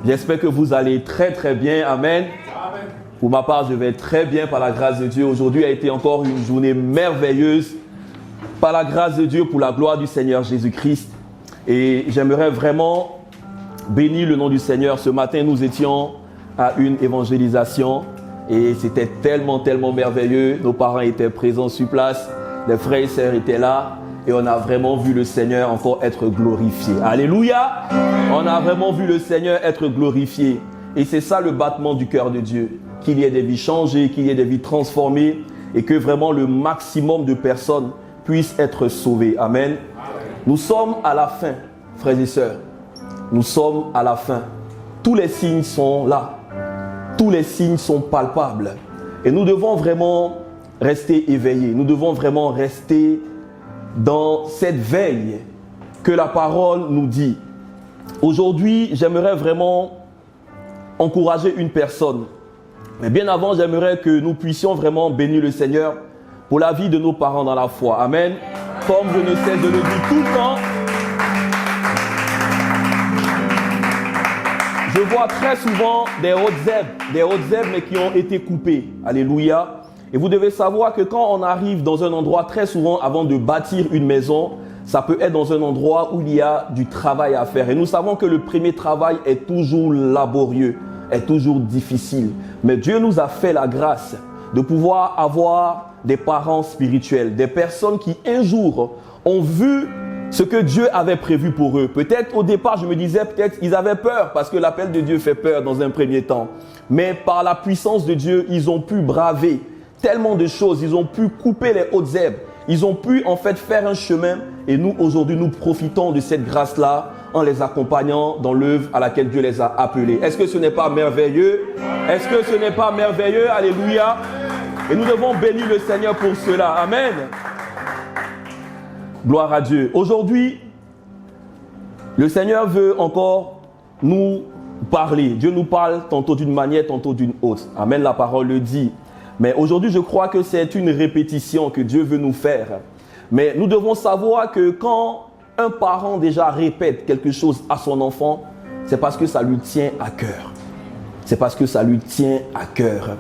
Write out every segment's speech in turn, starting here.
J'espère que vous allez très très bien. Amen. Amen. Pour ma part, je vais très bien par la grâce de Dieu. Aujourd'hui a été encore une journée merveilleuse par la grâce de Dieu, pour la gloire du Seigneur Jésus-Christ. Et j'aimerais vraiment bénir le nom du Seigneur. Ce matin, nous étions à une évangélisation et c'était tellement merveilleux. Nos parents étaient présents sur place, les frères et sœurs étaient là et on a vraiment vu le Seigneur encore être glorifié. Alléluia! On a vraiment vu le Seigneur être glorifié. Et c'est ça le battement du cœur de Dieu. Qu'il y ait des vies changées, qu'il y ait des vies transformées et que vraiment le maximum de personnes puissent être sauvées. Amen. Nous sommes à la fin, frères et sœurs. Nous sommes à la fin. Tous les signes sont là. Tous les signes sont palpables. Et nous devons vraiment rester éveillés. Nous devons vraiment rester dans cette veille que la parole nous dit. Aujourd'hui, j'aimerais vraiment encourager une personne. Mais bien avant, j'aimerais que nous puissions vraiment bénir le Seigneur pour la vie de nos parents dans la foi. Amen. Comme je ne cesse de le dire tout le temps, je vois très souvent des hautes zèbres, mais qui ont été coupées. Alléluia. Et vous devez savoir que quand on arrive dans un endroit, très souvent, avant de bâtir une maison, ça peut être dans un endroit où il y a du travail à faire. Et nous savons que le premier travail est toujours laborieux, est toujours difficile. Mais Dieu nous a fait la grâce de pouvoir avoir des parents spirituels, des personnes qui un jour ont vu ce que Dieu avait prévu pour eux. Peut-être au départ, je me disais, peut-être ils avaient peur parce que l'appel de Dieu fait peur dans un premier temps. Mais par la puissance de Dieu, ils ont pu braver tellement de choses. Ils ont pu couper les hautes herbes. Ils ont pu en fait faire un chemin. Et nous, aujourd'hui, nous profitons de cette grâce-là en les accompagnant dans l'œuvre à laquelle Dieu les a appelés. Est-ce que ce n'est pas merveilleux? Est-ce que ce n'est pas merveilleux? Alléluia. Et nous devons bénir le Seigneur pour cela. Amen. Gloire à Dieu. Aujourd'hui, le Seigneur veut encore nous parler. Dieu nous parle tantôt d'une manière, tantôt d'une autre. Amen, la parole le dit. Mais aujourd'hui, je crois que c'est une répétition que Dieu veut nous faire. Mais nous devons savoir que quand un parent déjà répète quelque chose à son enfant, c'est parce que ça lui tient à cœur. C'est parce que ça lui tient à cœur.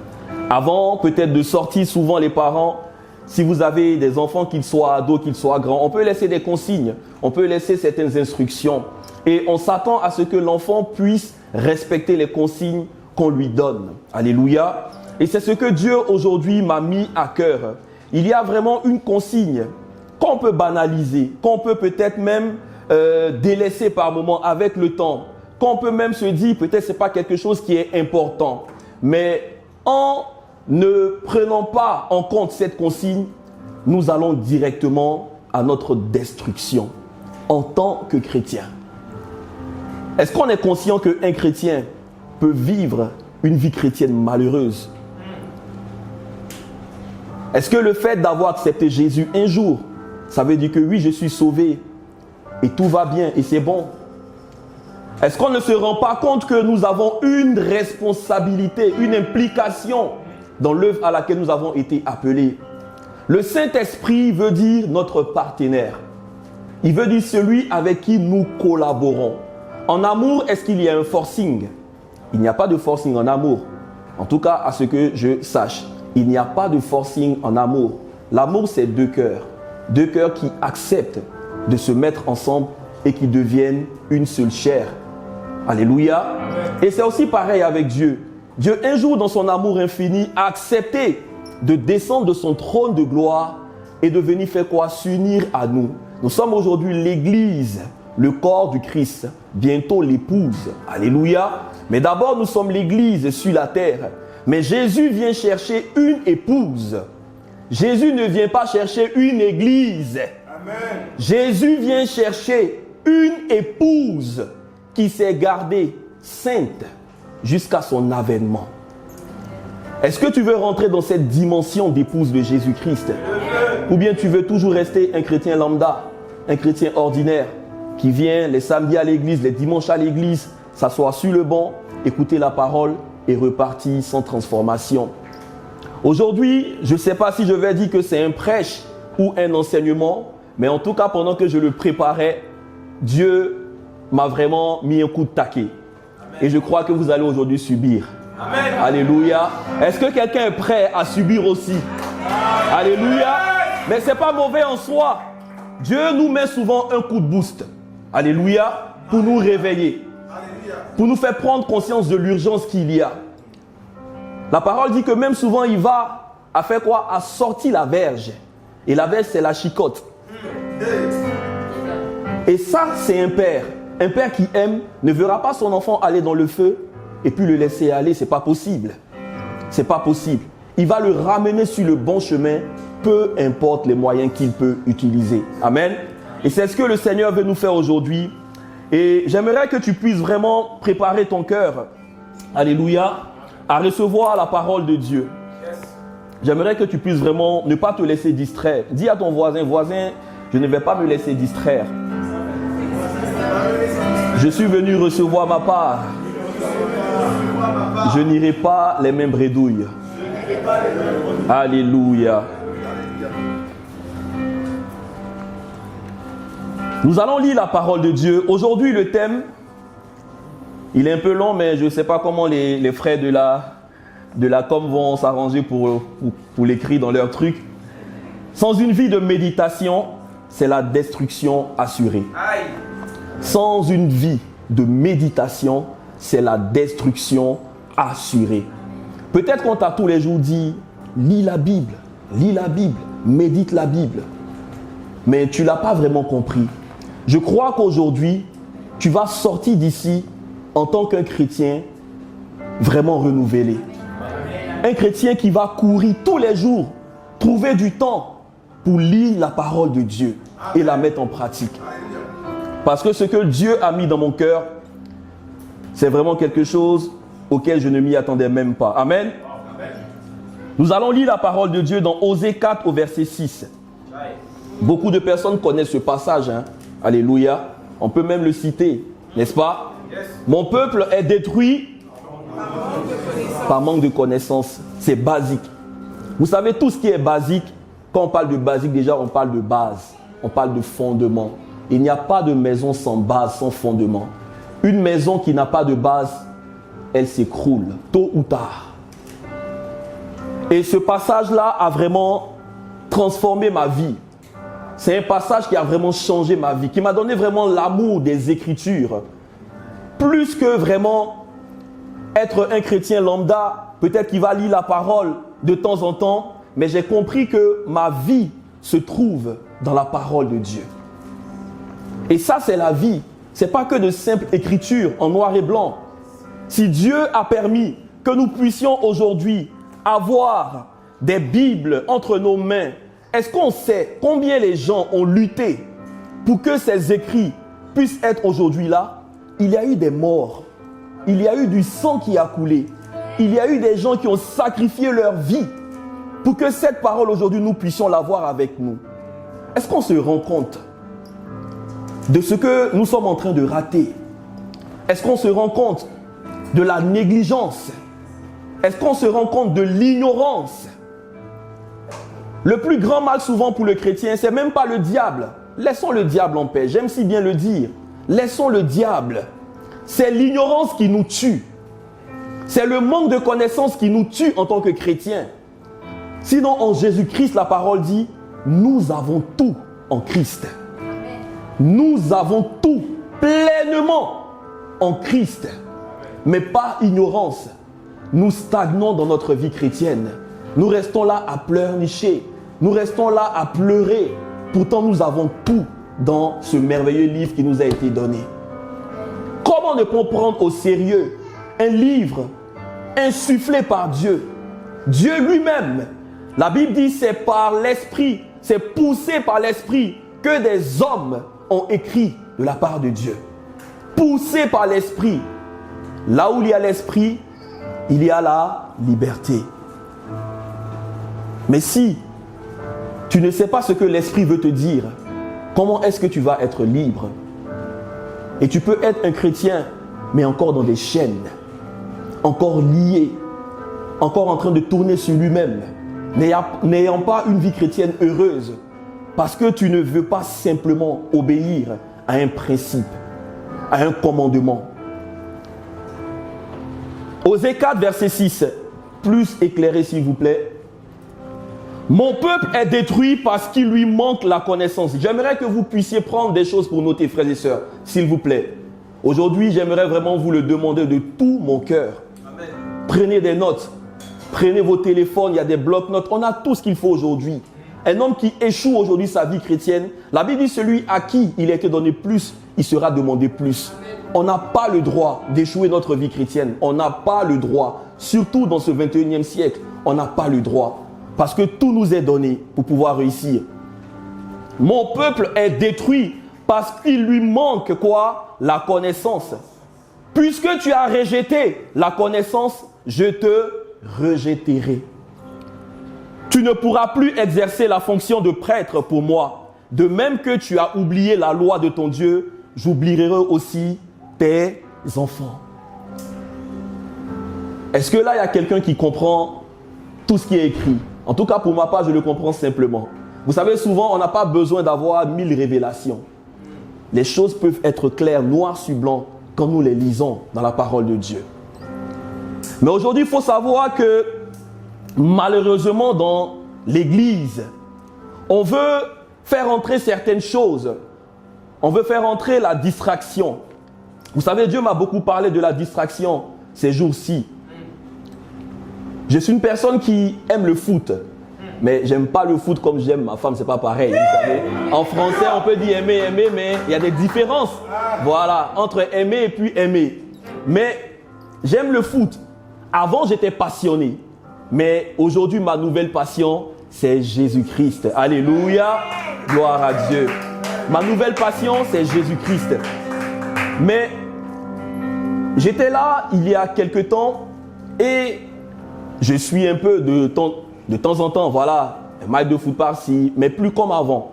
Avant peut-être de sortir, souvent les parents, si vous avez des enfants, qu'ils soient ados, qu'ils soient grands, on peut laisser des consignes, on peut laisser certaines instructions. Et on s'attend à ce que l'enfant puisse respecter les consignes qu'on lui donne. Alléluia. Et c'est ce que Dieu aujourd'hui m'a mis à cœur. Il y a vraiment une consigne qu'on peut banaliser, qu'on peut peut-être même délaisser par moment avec le temps, qu'on peut même se dire peut-être ce n'est pas quelque chose qui est important. Mais en ne prenant pas en compte cette consigne, nous allons directement à notre destruction en tant que chrétien. Est-ce qu'on est conscient qu'un chrétien peut vivre une vie chrétienne malheureuse? Est-ce que le fait d'avoir accepté Jésus un jour, ça veut dire que oui, je suis sauvé et tout va bien et c'est bon? Est-ce qu'on ne se rend pas compte que nous avons une responsabilité, une implication dans l'œuvre à laquelle nous avons été appelés? Le Saint-Esprit veut dire notre partenaire. Il veut dire celui avec qui nous collaborons. En amour, est-ce qu'il y a un forcing? Il n'y a pas de forcing en amour. En tout cas, à ce que je sache, il n'y a pas de forcing en amour. L'amour, c'est deux cœurs. Deux cœurs qui acceptent de se mettre ensemble et qui deviennent une seule chair. Alléluia. Et c'est aussi pareil avec Dieu. Dieu, un jour, dans son amour infini, a accepté de descendre de son trône de gloire et de venir faire quoi? S'unir à nous. Nous sommes aujourd'hui l'Église, le corps du Christ, bientôt l'épouse. Alléluia. Mais d'abord, nous sommes l'Église sur la terre. Mais Jésus vient chercher une épouse. Jésus ne vient pas chercher une église. Amen. Jésus vient chercher une épouse qui s'est gardée sainte jusqu'à son avènement. Est-ce que tu veux rentrer dans cette dimension d'épouse de Jésus-Christ? Ou bien tu veux toujours rester un chrétien lambda, un chrétien ordinaire qui vient les samedis à l'église, les dimanches à l'église, s'asseoir sur le banc, écouter la parole et repartir sans transformation? Aujourd'hui, je ne sais pas si je vais dire que c'est un prêche ou un enseignement, mais en tout cas, pendant que je le préparais, Dieu m'a vraiment mis un coup de taquet. Et je crois que vous allez aujourd'hui subir. Amen. Alléluia. Est-ce que quelqu'un est prêt à subir aussi? Alléluia. Mais ce n'est pas mauvais en soi. Dieu nous met souvent un coup de boost. Alléluia. Pour nous réveiller. Pour nous faire prendre conscience de l'urgence qu'il y a. La parole dit que même souvent il va à faire quoi? À sortir la verge. Et la verge, c'est la chicotte. Et ça, c'est un père. Un père qui aime ne verra pas son enfant aller dans le feu et puis le laisser aller. C'est pas possible. C'est pas possible. Il va le ramener sur le bon chemin, peu importe les moyens qu'il peut utiliser. Amen. Et c'est ce que le Seigneur veut nous faire aujourd'hui. Et j'aimerais que tu puisses vraiment préparer ton cœur, alléluia, à recevoir la parole de Dieu. J'aimerais que tu puisses vraiment ne pas te laisser distraire. Dis à ton voisin, voisin, je ne vais pas me laisser distraire. Je suis venu recevoir ma part. Je n'irai pas les mêmes bredouilles. Alléluia. Nous allons lire la parole de Dieu. Aujourd'hui, le thème, il est un peu long, mais je ne sais pas comment les frères de la com vont s'arranger pour l'écrire dans leur truc. Sans une vie de méditation, c'est la destruction assurée. Sans une vie de méditation, c'est la destruction assurée. Peut-être qu'on t'a tous les jours dit, lis la Bible, médite la Bible. Mais tu ne l'as pas vraiment compris. Je crois qu'aujourd'hui, tu vas sortir d'ici en tant qu'un chrétien vraiment renouvelé. Un chrétien qui va courir tous les jours, trouver du temps pour lire la parole de Dieu et la mettre en pratique. Parce que ce que Dieu a mis dans mon cœur, c'est vraiment quelque chose auquel je ne m'y attendais même pas. Amen. Nous allons lire la parole de Dieu dans Osée 4 au verset 6. Beaucoup de personnes connaissent ce passage. Hein. Alléluia. On peut même le citer, n'est-ce pas? Mon peuple est détruit par manque de connaissances. C'est basique. Vous savez, tout ce qui est basique, quand on parle de basique, déjà on parle de base. On parle de fondement. Il n'y a pas de maison sans base, sans fondement. Une maison qui n'a pas de base, elle s'écroule, tôt ou tard. Et ce passage-là a vraiment transformé ma vie. C'est un passage qui a vraiment changé ma vie, qui m'a donné vraiment l'amour des Écritures. Plus que vraiment être un chrétien lambda, peut-être qu'il va lire la parole de temps en temps, mais j'ai compris que ma vie se trouve dans la parole de Dieu. Et ça, c'est la vie. Ce n'est pas que de simples écritures en noir et blanc. Si Dieu a permis que nous puissions aujourd'hui avoir des Bibles entre nos mains, est-ce qu'on sait combien les gens ont lutté pour que ces écrits puissent être aujourd'hui là? Il y a eu des morts. Il y a eu du sang qui a coulé. Il y a eu des gens qui ont sacrifié leur vie pour que cette parole aujourd'hui, nous puissions l'avoir avec nous. Est-ce qu'on se rend compte de ce que nous sommes en train de rater? Est-ce qu'on se rend compte de la négligence? Est-ce qu'on se rend compte de l'ignorance? Le plus grand mal souvent pour le chrétien, c'est même pas le diable. Laissons le diable en paix, j'aime si bien le dire. Laissons le diable. C'est l'ignorance qui nous tue. C'est le manque de connaissance qui nous tue en tant que chrétiens. Sinon, en Jésus-Christ, la parole dit, nous avons tout en Christ. Nous avons tout pleinement en Christ. Mais par ignorance, nous stagnons dans notre vie chrétienne. Nous restons là à pleurnicher. Nous restons là à pleurer. Pourtant, nous avons tout dans ce merveilleux livre qui nous a été donné. Comment ne pas prendre au sérieux un livre insufflé par Dieu? Dieu lui-même. La Bible dit c'est par l'Esprit, c'est poussé par l'Esprit que des hommes ont écrit de la part de Dieu. Poussé par l'Esprit. Là où il y a l'Esprit, il y a la liberté. Mais si tu ne sais pas ce que l'Esprit veut te dire, comment est-ce que tu vas être libre? Et tu peux être un chrétien, mais encore dans des chaînes, encore lié, encore en train de tourner sur lui-même, n'ayant pas une vie chrétienne heureuse, parce que tu ne veux pas simplement obéir à un principe, à un commandement. Osée 4, verset 6. Plus éclairé, s'il vous plaît. Mon peuple est détruit parce qu'il lui manque la connaissance. J'aimerais que vous puissiez prendre des choses pour noter, frères et sœurs, s'il vous plaît. Aujourd'hui, j'aimerais vraiment vous le demander de tout mon cœur. Amen. Prenez des notes. Prenez vos téléphones, il y a des blocs-notes. On a tout ce qu'il faut aujourd'hui. Un homme qui échoue aujourd'hui sa vie chrétienne, la Bible dit celui à qui il a été donné plus, il sera demandé plus. On n'a pas le droit d'échouer notre vie chrétienne. On n'a pas le droit, surtout dans ce 21e siècle. On n'a pas le droit. Parce que tout nous est donné pour pouvoir réussir. Mon peuple est détruit parce qu'il lui manque quoi? La connaissance. Puisque tu as rejeté la connaissance, je te rejetterai. Tu ne pourras plus exercer la fonction de prêtre pour moi. De même que tu as oublié la loi de ton Dieu, j'oublierai aussi tes enfants. Est-ce que là, il y a quelqu'un qui comprend tout ce qui est écrit? En tout cas, pour ma part, je le comprends simplement. Vous savez, souvent, on n'a pas besoin d'avoir 1000 révélations. Les choses peuvent être claires, noir sur blanc, quand nous les lisons dans la parole de Dieu. Mais aujourd'hui, il faut savoir que, malheureusement, dans l'Église, on veut faire entrer certaines choses. On veut faire entrer la distraction. Vous savez, Dieu m'a beaucoup parlé de la distraction ces jours-ci. Je suis une personne qui aime le foot. Mais j'aime pas le foot comme j'aime ma femme, c'est pas pareil. Vous savez. En français, on peut dire aimer, mais il y a des différences. Voilà, entre aimer et puis aimer. Mais j'aime le foot. Avant, j'étais passionné. Mais aujourd'hui, ma nouvelle passion, c'est Jésus-Christ. Alléluia, gloire à Dieu. Ma nouvelle passion, c'est Jésus-Christ. Mais j'étais là il y a quelque temps et je suis un peu de temps en temps, voilà, un match de foot par-ci, mais plus comme avant.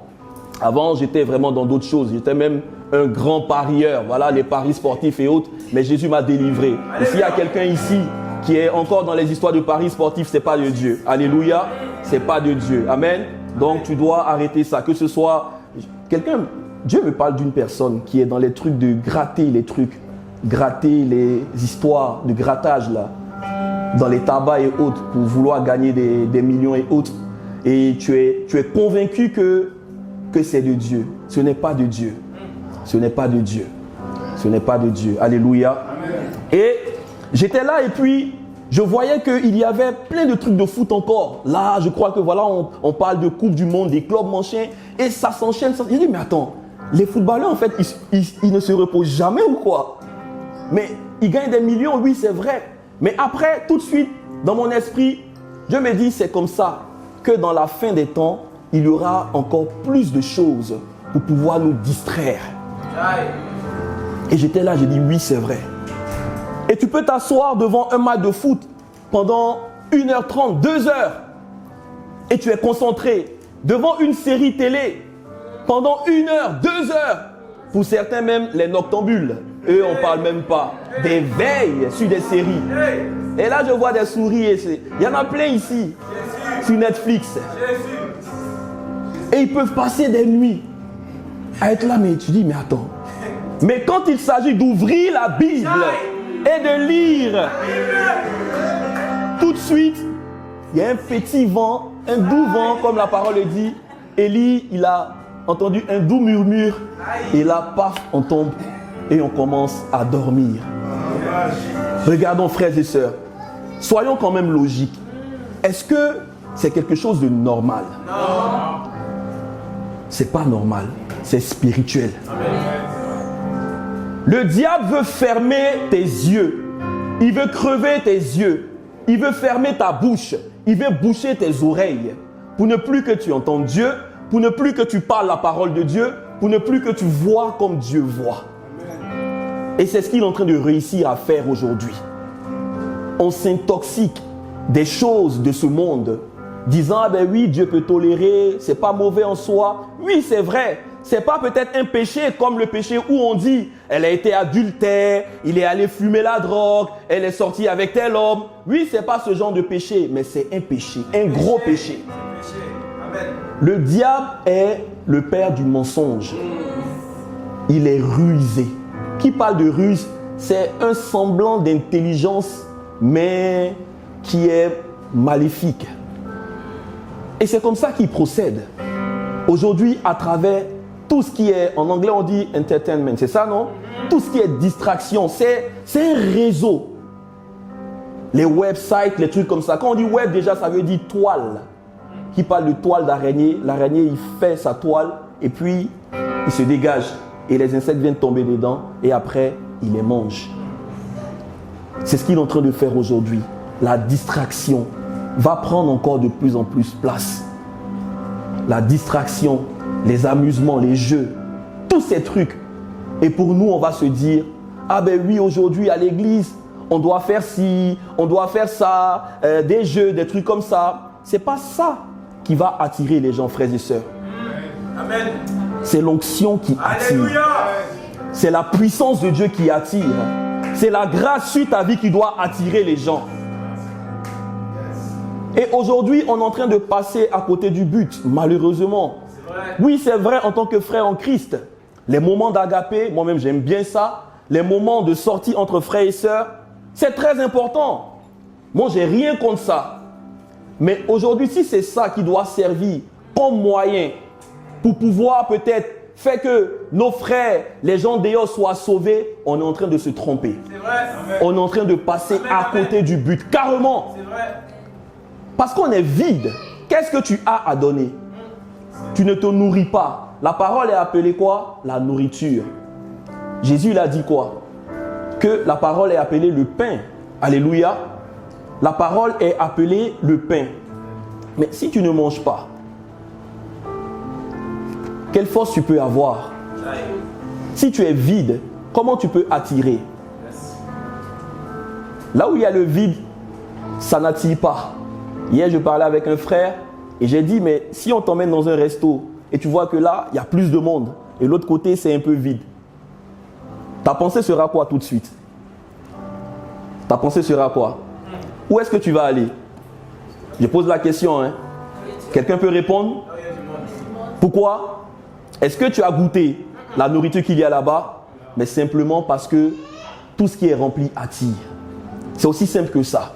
Avant, j'étais vraiment dans d'autres choses. J'étais même un grand parieur, voilà, les paris sportifs et autres. Mais Jésus m'a délivré. Et s'il y a quelqu'un ici qui est encore dans les histoires de paris sportifs, c'est pas de Dieu. Alléluia, c'est pas de Dieu. Amen. Donc, tu dois arrêter ça. Que ce soit quelqu'un, Dieu me parle d'une personne qui est dans les trucs de gratter les trucs, gratter les histoires de grattage là, dans les tabacs et autres, pour vouloir gagner des millions et autres. Et tu es convaincu que c'est de Dieu. Ce n'est pas de Dieu. Ce n'est pas de Dieu. Ce n'est pas de Dieu. Alléluia. Amen. Et j'étais là et puis je voyais qu'il y avait plein de trucs de foot encore. Là, je crois que voilà, on parle de Coupe du Monde, des clubs manchins, et ça s'enchaîne. J'ai dit, mais attends, les footballeurs, en fait, ils ne se reposent jamais ou quoi? Mais ils gagnent des millions, oui, c'est vrai. Mais après, tout de suite, dans mon esprit, je me dis, c'est comme ça que dans la fin des temps, il y aura encore plus de choses pour pouvoir nous distraire. Et j'étais là, j'ai dit, oui, c'est vrai. Et tu peux t'asseoir devant un match de foot pendant 1h30, 2h. Et tu es concentré devant une série télé pendant 1h, 2h. Pour certains même, les noctambules. Eux, on ne parle même pas. Des veilles sur des séries. Et là, je vois des souris. Il y en a plein ici. Sur Netflix. Et ils peuvent passer des nuits à être là. Mais tu dis, mais attends. Mais quand il s'agit d'ouvrir la Bible et de lire, tout de suite, il y a un petit vent, un doux vent, comme la parole le dit. Élie, il a entendu un doux murmure. Et là, paf, on tombe et on commence à dormir. Regardons, frères et sœurs, soyons quand même logiques. Est-ce que c'est quelque chose de normal? Non. C'est pas normal, c'est spirituel. Amen. Le diable veut fermer tes yeux. Il veut crever tes yeux. Il veut fermer ta bouche. Il veut boucher tes oreilles. Pour ne plus que tu entendes Dieu. Pour ne plus que tu parles la parole de Dieu. Pour ne plus que tu vois comme Dieu voit. Et c'est ce qu'il est en train de réussir à faire aujourd'hui. On s'intoxique des choses de ce monde. Disant, ah ben oui, Dieu peut tolérer. C'est pas mauvais en soi. Oui, c'est vrai. C'est pas peut-être un péché comme le péché où on dit elle a été adultère, il est allé fumer la drogue, elle est sortie avec tel homme. Oui, c'est pas ce genre de péché, mais c'est un péché, un gros péché. Le diable est le père du mensonge. Il est rusé. Qui parle de ruse, c'est un semblant d'intelligence mais qui est maléfique. Et c'est comme ça qu'il procède. Aujourd'hui, à travers tout ce qui est, en anglais on dit entertainment, c'est ça non? Tout ce qui est distraction, c'est un réseau. Les websites, les trucs comme ça. Quand on dit web, déjà ça veut dire toile. Qui parle de toile d'araignée, l'araignée il fait sa toile et puis il se dégage. Et les insectes viennent tomber dedans et après il les mange. C'est ce qu'il est en train de faire aujourd'hui. La distraction va prendre encore de plus en plus place. La distraction, les amusements, les jeux, tous ces trucs. Et pour nous, on va se dire, ah ben oui, aujourd'hui à l'église, on doit faire ci, on doit faire ça, des jeux, des trucs comme ça. C'est pas ça qui va attirer les gens, frères et sœurs. Amen. C'est l'onction qui attire. Alléluia. C'est la puissance de Dieu qui attire. C'est la grâce sur ta vie qui doit attirer les gens. Et aujourd'hui, on est en train de passer à côté du but, malheureusement. Oui, c'est vrai en tant que frère en Christ. Les moments d'agapé, moi-même j'aime bien ça. Les moments de sortie entre frères et sœurs, c'est très important. Moi, j'ai rien contre ça. Mais aujourd'hui, si c'est ça qui doit servir comme moyen pour pouvoir peut-être faire que nos frères, les gens d'ailleurs soient sauvés, on est en train de se tromper. C'est vrai. On est en train de passer à côté du but, carrément. C'est vrai. Parce qu'on est vide. Qu'est-ce que tu as à donner? Tu ne te nourris pas. La parole est appelée quoi? La nourriture. Jésus il a dit quoi? Que la parole est appelée le pain. Alléluia. La parole est appelée le pain. Mais si tu ne manges pas, quelle force tu peux avoir? Si tu es vide, comment tu peux attirer? Là où il y a le vide, ça n'attire pas. Hier, je parlais avec un frère et j'ai dit, mais si on t'emmène dans un resto et tu vois que là, il y a plus de monde et l'autre côté, c'est un peu vide, ta pensée sera quoi tout de suite? Ta pensée sera quoi? Où est-ce que tu vas aller? Je pose la question. Hein? Quelqu'un peut répondre? Pourquoi? Est-ce que tu as goûté la nourriture qu'il y a là-bas? Mais simplement parce que tout ce qui est rempli attire. C'est aussi simple que ça.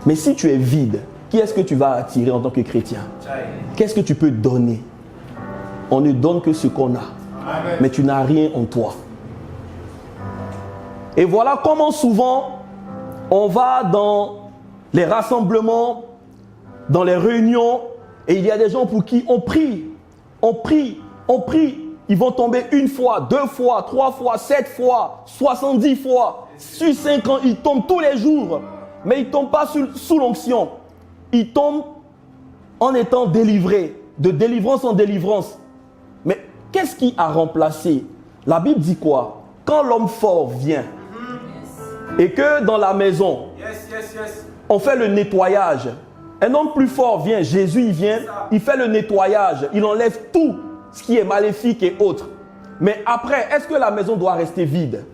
Mais si tu es vide, qui est-ce que tu vas attirer en tant que chrétien? Qu'est-ce que tu peux donner? On ne donne que ce qu'on a. Mais tu n'as rien en toi. Et voilà comment souvent on va dans les rassemblements, dans les réunions, et il y a des gens pour qui on prie. On prie, on prie. Ils vont tomber une fois, 2 fois, 3 fois, 7 fois, 70 fois. Sur 5 ans, ils tombent tous les jours. Mais ils ne tombent pas sous l'onction. Ils tombent en étant délivrés, de délivrance en délivrance. Mais qu'est-ce qui a remplacé? La Bible dit quoi? Quand l'homme fort vient et que dans la maison, on fait le nettoyage. Un homme plus fort vient, Jésus il vient, il fait le nettoyage, il enlève tout ce qui est maléfique et autres. Mais après, est-ce que la maison doit rester vide?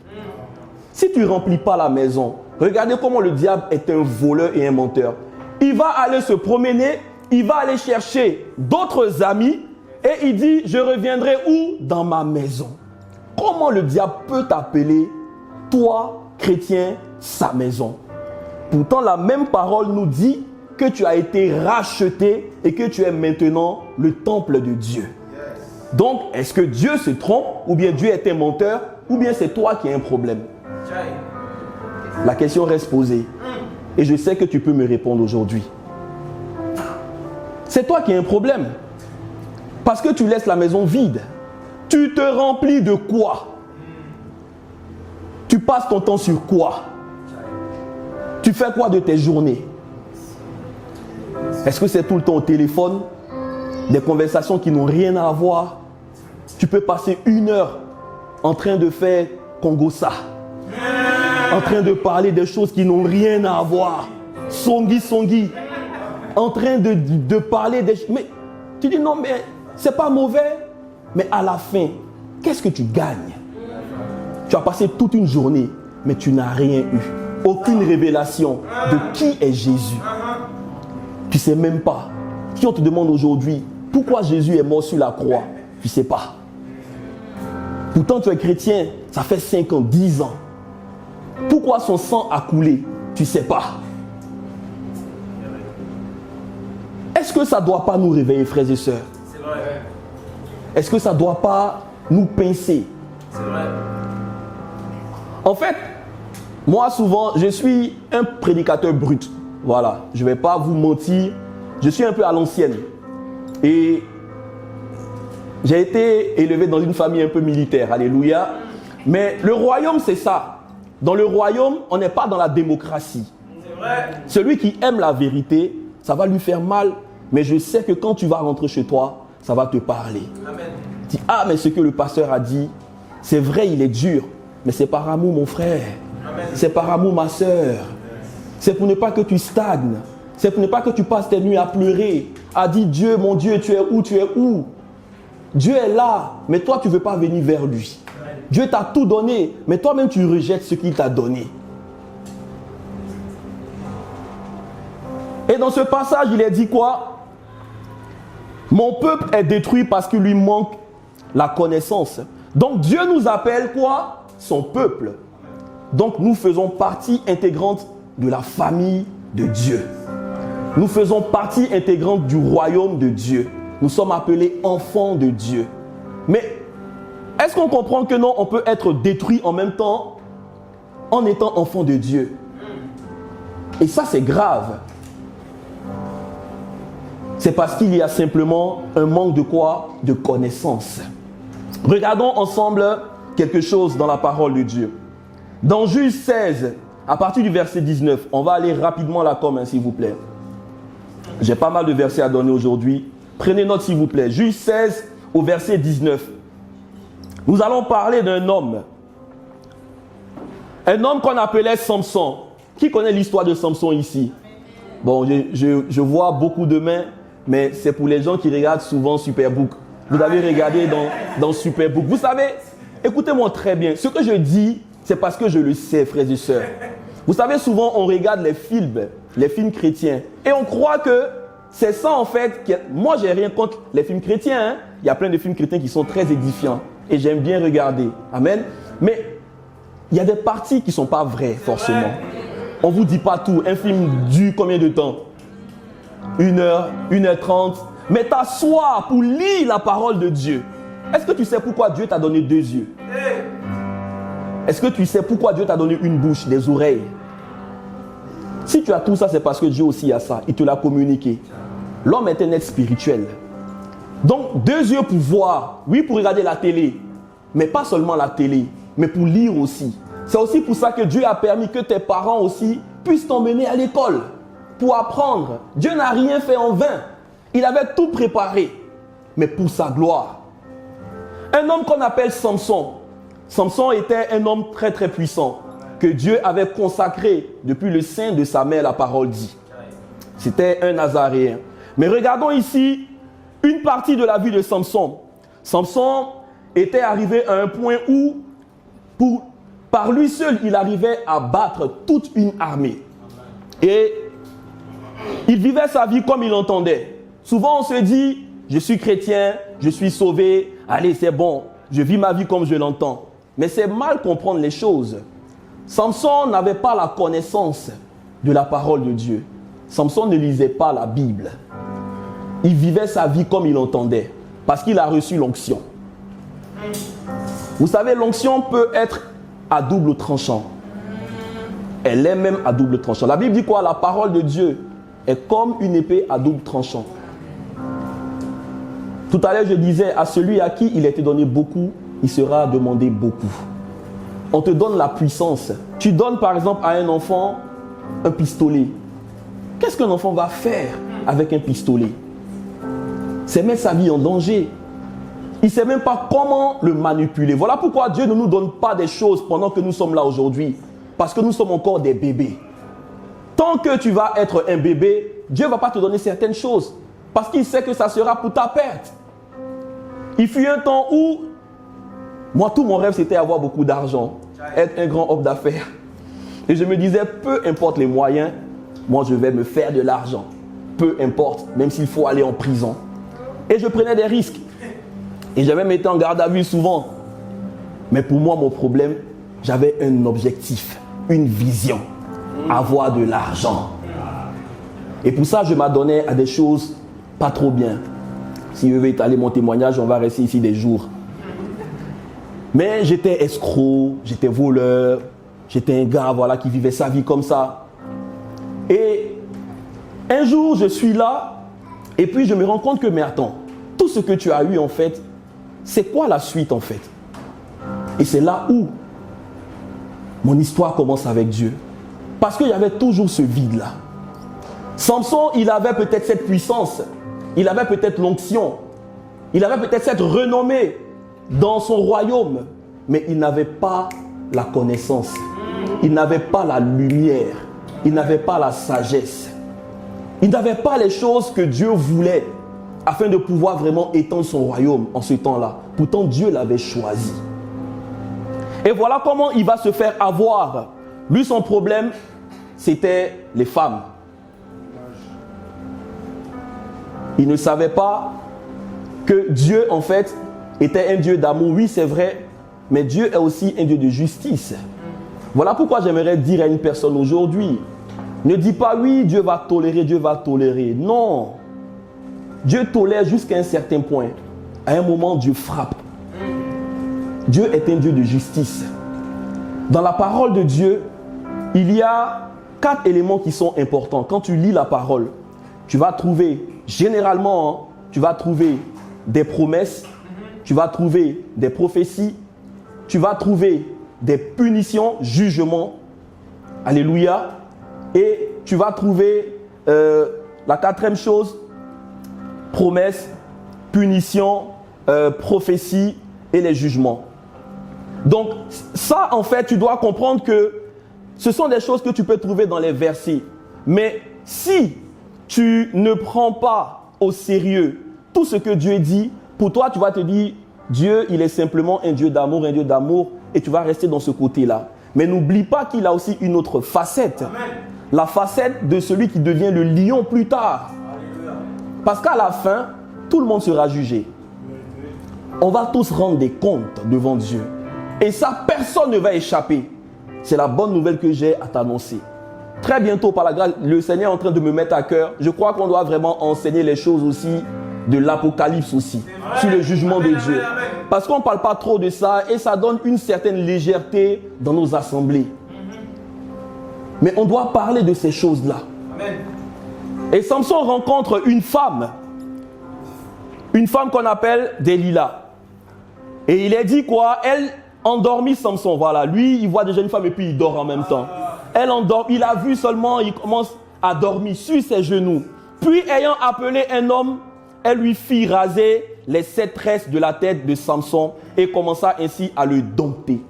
Si tu ne remplis pas la maison, regardez comment le diable est un voleur et un menteur. Il va aller se promener, il va aller chercher d'autres amis et il dit, je reviendrai où? Dans ma maison. Comment le diable peut t'appeler, toi, chrétien, sa maison? Pourtant, la même parole nous dit que tu as été racheté et que tu es maintenant le temple de Dieu. Donc, est-ce que Dieu se trompe ou bien Dieu est un menteur ou bien c'est toi qui as un problème? La question reste posée. Et je sais que tu peux me répondre aujourd'hui. C'est toi qui as un problème. Parce que tu laisses la maison vide. Tu te remplis de quoi? Tu passes ton temps sur quoi? Tu fais quoi de tes journées? Est-ce que c'est tout le temps au téléphone? Des conversations qui n'ont rien à voir? Tu peux passer 1 heure en train de faire Congo-ça, en train de parler des choses qui n'ont rien à voir. Songi, en train de parler des choses. Mais tu dis non, mais c'est pas mauvais. Mais à la fin, qu'est-ce que tu gagnes? Tu as passé toute une journée, mais tu n'as rien eu. Aucune révélation de qui est Jésus. Tu ne sais même pas. Si on te demande aujourd'hui pourquoi Jésus est mort sur la croix, tu ne sais pas. Pourtant tu es chrétien, ça fait 5 ans, 10 ans. Pourquoi son sang a coulé? tu ne sais pas. Est-ce que ça ne doit pas nous réveiller, frères et sœurs? C'est vrai. Est-ce que ça ne doit pas nous pincer? C'est vrai. En fait, moi souvent, je suis un prédicateur brut. Voilà, je ne vais pas vous mentir. Je suis un peu à l'ancienne. Et j'ai été élevé dans une famille un peu militaire. Alléluia. Mais le royaume, c'est ça. Dans le royaume, on n'est pas dans la démocratie. C'est vrai. Celui qui aime la vérité, ça va lui faire mal. Mais je sais que quand tu vas rentrer chez toi, ça va te parler. Amen. Tu dis, ah, mais ce que le pasteur a dit, c'est vrai, il est dur. Mais c'est par amour, mon frère. Amen. C'est par amour, ma soeur. C'est pour ne pas que tu stagnes. C'est pour ne pas que tu passes tes nuits à pleurer, à dire, Dieu, mon Dieu, tu es où, tu es où? Dieu est là, mais toi, tu ne veux pas venir vers lui. Dieu t'a tout donné, mais toi-même, tu rejettes ce qu'il t'a donné. Et dans ce passage, il est dit quoi? Mon peuple est détruit parce qu'il lui manque la connaissance. Donc Dieu nous appelle quoi? Son peuple. Donc nous faisons partie intégrante de la famille de Dieu. Nous faisons partie intégrante du royaume de Dieu. Nous sommes appelés enfants de Dieu. Mais est-ce qu'on comprend que non, on peut être détruit en même temps en étant enfant de Dieu? Et ça, c'est grave. C'est parce qu'il y a simplement un manque de quoi? De connaissance. Regardons ensemble quelque chose dans la parole de Dieu. Dans Juge 16, à partir du verset 19, on va aller rapidement à la com, s'il vous plaît. J'ai pas mal de versets à donner aujourd'hui. Prenez note, s'il vous plaît. Juge 16 au verset 19. Nous allons parler d'un homme. Un homme qu'on appelait Samson. Qui connaît l'histoire de Samson ici? Bon, je vois beaucoup de mains, mais c'est pour les gens qui regardent souvent Superbook. Vous avez regardé dans Superbook. Vous savez, écoutez-moi très bien. Ce que je dis, c'est parce que je le sais, frères et sœurs. Vous savez, souvent, on regarde les films chrétiens. Et on croit que c'est ça, en fait. Moi, j'ai rien contre les films chrétiens. Hein. Il y a plein de films chrétiens qui sont très édifiants. Et j'aime bien regarder. Amen. Mais il y a des parties qui ne sont pas vraies, forcément. On ne vous dit pas tout. Un film dure combien de temps? 1 heure, 1h30. Mais t'assois pour lire la parole de Dieu. Est-ce que tu sais pourquoi Dieu t'a donné 2 yeux? Est-ce que tu sais pourquoi Dieu t'a donné une bouche, des oreilles? Si tu as tout ça, c'est parce que Dieu aussi a ça. Il te l'a communiqué. L'homme est un être spirituel. Donc, 2 yeux pour voir. Oui, pour regarder la télé. Mais pas seulement la télé, mais pour lire aussi. C'est aussi pour ça que Dieu a permis que tes parents aussi puissent t'emmener à l'école pour apprendre. Dieu n'a rien fait en vain. Il avait tout préparé, mais pour sa gloire. Un homme qu'on appelle Samson. Samson était un homme très très puissant que Dieu avait consacré depuis le sein de sa mère, la parole dit. C'était un Nazaréen. Mais regardons ici une partie de la vie de Samson. Samson était arrivé à un point où, par lui seul, il arrivait à battre toute une armée. Et il vivait sa vie comme il entendait. Souvent, on se dit, je suis chrétien, je suis sauvé, allez, c'est bon, je vis ma vie comme je l'entends. Mais c'est mal comprendre les choses. Samson n'avait pas la connaissance de la parole de Dieu. Samson ne lisait pas la Bible. Il vivait sa vie comme il entendait, parce qu'il a reçu l'onction. Vous savez, l'onction peut être à double tranchant. Elle est même à double tranchant. La Bible dit quoi? La parole de Dieu est comme une épée à double tranchant. Tout à l'heure, je disais, à celui à qui il a été donné beaucoup, il sera demandé beaucoup. On te donne la puissance. Tu donnes par exemple à un enfant un pistolet. Qu'est-ce qu'un enfant va faire avec un pistolet? C'est mettre sa vie en danger. Il ne sait même pas comment le manipuler. Voilà pourquoi Dieu ne nous donne pas des choses pendant que nous sommes là aujourd'hui. Parce que nous sommes encore des bébés. Tant que tu vas être un bébé, Dieu ne va pas te donner certaines choses. Parce qu'il sait que ça sera pour ta perte. Il fut un temps où, moi, tout mon rêve, c'était avoir beaucoup d'argent. Être un grand homme d'affaires. Et je me disais, peu importe les moyens, moi, je vais me faire de l'argent. Peu importe, même s'il faut aller en prison. Et je prenais des risques. Et j'avais même été en garde à vue souvent. Mais pour moi, mon problème, j'avais un objectif, une vision. avoir de l'argent. Et pour ça, je m'adonnais à des choses pas trop bien. Si je veux étaler mon témoignage, on va rester ici des jours. Mais j'étais escroc, j'étais voleur, j'étais un gars voilà, qui vivait sa vie comme ça. Et un jour, je suis là, et puis je me rends compte que, mais attends, tout ce que tu as eu en fait, c'est quoi la suite en fait? Et c'est là où mon histoire commence avec Dieu. Parce qu'il y avait toujours ce vide-là. Samson, il avait peut-être cette puissance, il avait peut-être l'onction, il avait peut-être cette renommée dans son royaume, mais il n'avait pas la connaissance, il n'avait pas la lumière, il n'avait pas la sagesse, il n'avait pas les choses que Dieu voulait afin de pouvoir vraiment étendre son royaume en ce temps-là. Pourtant, Dieu l'avait choisi. Et voilà comment il va se faire avoir. Lui, son problème, c'était les femmes. Il ne savait pas que Dieu, en fait, était un Dieu d'amour. Oui, c'est vrai, mais Dieu est aussi un Dieu de justice. Voilà pourquoi j'aimerais dire à une personne aujourd'hui, ne dis pas oui, Dieu va tolérer, Dieu va tolérer. Non. Dieu tolère jusqu'à un certain point. À un moment, Dieu frappe. Dieu est un Dieu de justice. Dans la parole de Dieu, il y a 4 éléments qui sont importants. Quand tu lis la parole, tu vas trouver, généralement, tu vas trouver des promesses, tu vas trouver des prophéties, tu vas trouver des punitions, jugements. Alléluia. Et tu vas trouver la 4e chose, promesses, punitions, prophéties et les jugements. Donc ça, en fait, tu dois comprendre que ce sont des choses que tu peux trouver dans les versets. Mais si tu ne prends pas au sérieux tout ce que Dieu dit, pour toi, tu vas te dire, Dieu, il est simplement un Dieu d'amour, et tu vas rester dans ce côté-là. Mais n'oublie pas qu'il a aussi une autre facette. Amen. La facette de celui qui devient le lion plus tard. Alléluia. Parce qu'à la fin, tout le monde sera jugé. On va tous rendre des comptes devant Dieu. Et ça, personne ne va échapper. C'est la bonne nouvelle que j'ai à t'annoncer. Très bientôt, par la grâce, le Seigneur est en train de me mettre à cœur. Je crois qu'on doit vraiment enseigner les choses aussi de l'Apocalypse aussi, sur le jugement de Dieu. Parce qu'on ne parle pas trop de ça et ça donne une certaine légèreté dans nos assemblées. Mais on doit parler de ces choses-là. Et Samson rencontre une femme qu'on appelle Delilah. Et il est dit quoi? Elle endormit Samson. Voilà, lui, il voit déjà une femme et puis il dort en même temps. Elle endort, il a vu seulement, il commence à dormir sur ses genoux. Puis, ayant appelé un homme, elle lui fit raser les 7 tresses de la tête de Samson et commença ainsi à le dompter.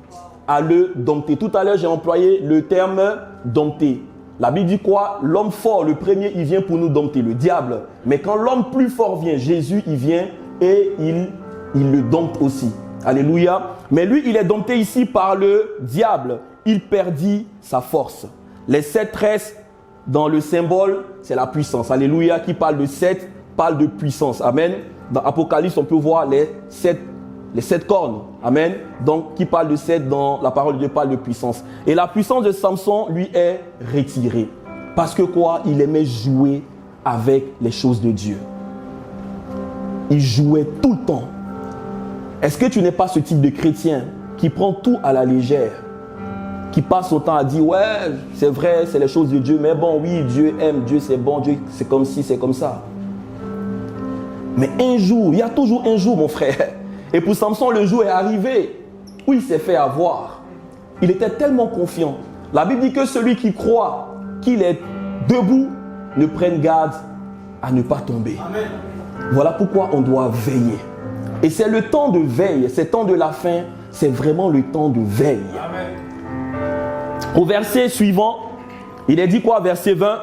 Tout à l'heure, j'ai employé le terme dompter. La Bible dit quoi? L'homme fort, le premier, il vient pour nous dompter, le diable. Mais quand l'homme plus fort vient, Jésus, il vient et il le dompte aussi. Alléluia. Mais lui, il est dompté ici par le diable. Il perdit sa force. Les 7 tresses, dans le symbole, c'est la puissance. Alléluia. Qui parle de 7, parle de puissance. Amen. Dans Apocalypse, on peut voir les 7 cornes. Amen. Donc, qui parle de 7 dans la parole de Dieu parle de puissance. Et la puissance de Samson, lui, est retirée. Parce que quoi? Il aimait jouer avec les choses de Dieu. Il jouait tout le temps. Est-ce que tu n'es pas ce type de chrétien qui prend tout à la légère, qui passe son temps à dire, ouais, c'est vrai, c'est les choses de Dieu, mais bon, oui, Dieu aime, Dieu c'est bon, Dieu c'est comme ci, c'est comme ça. Mais un jour, il y a toujours un jour, mon frère. Et pour Samson, le jour est arrivé où il s'est fait avoir. Il était tellement confiant. La Bible dit que celui qui croit qu'il est debout ne prenne garde à ne pas tomber. Amen. Voilà pourquoi on doit veiller. Et c'est le temps de veille, c'est le temps de la fin, c'est vraiment le temps de veille. Amen. Au verset suivant, il est dit quoi? Verset 20.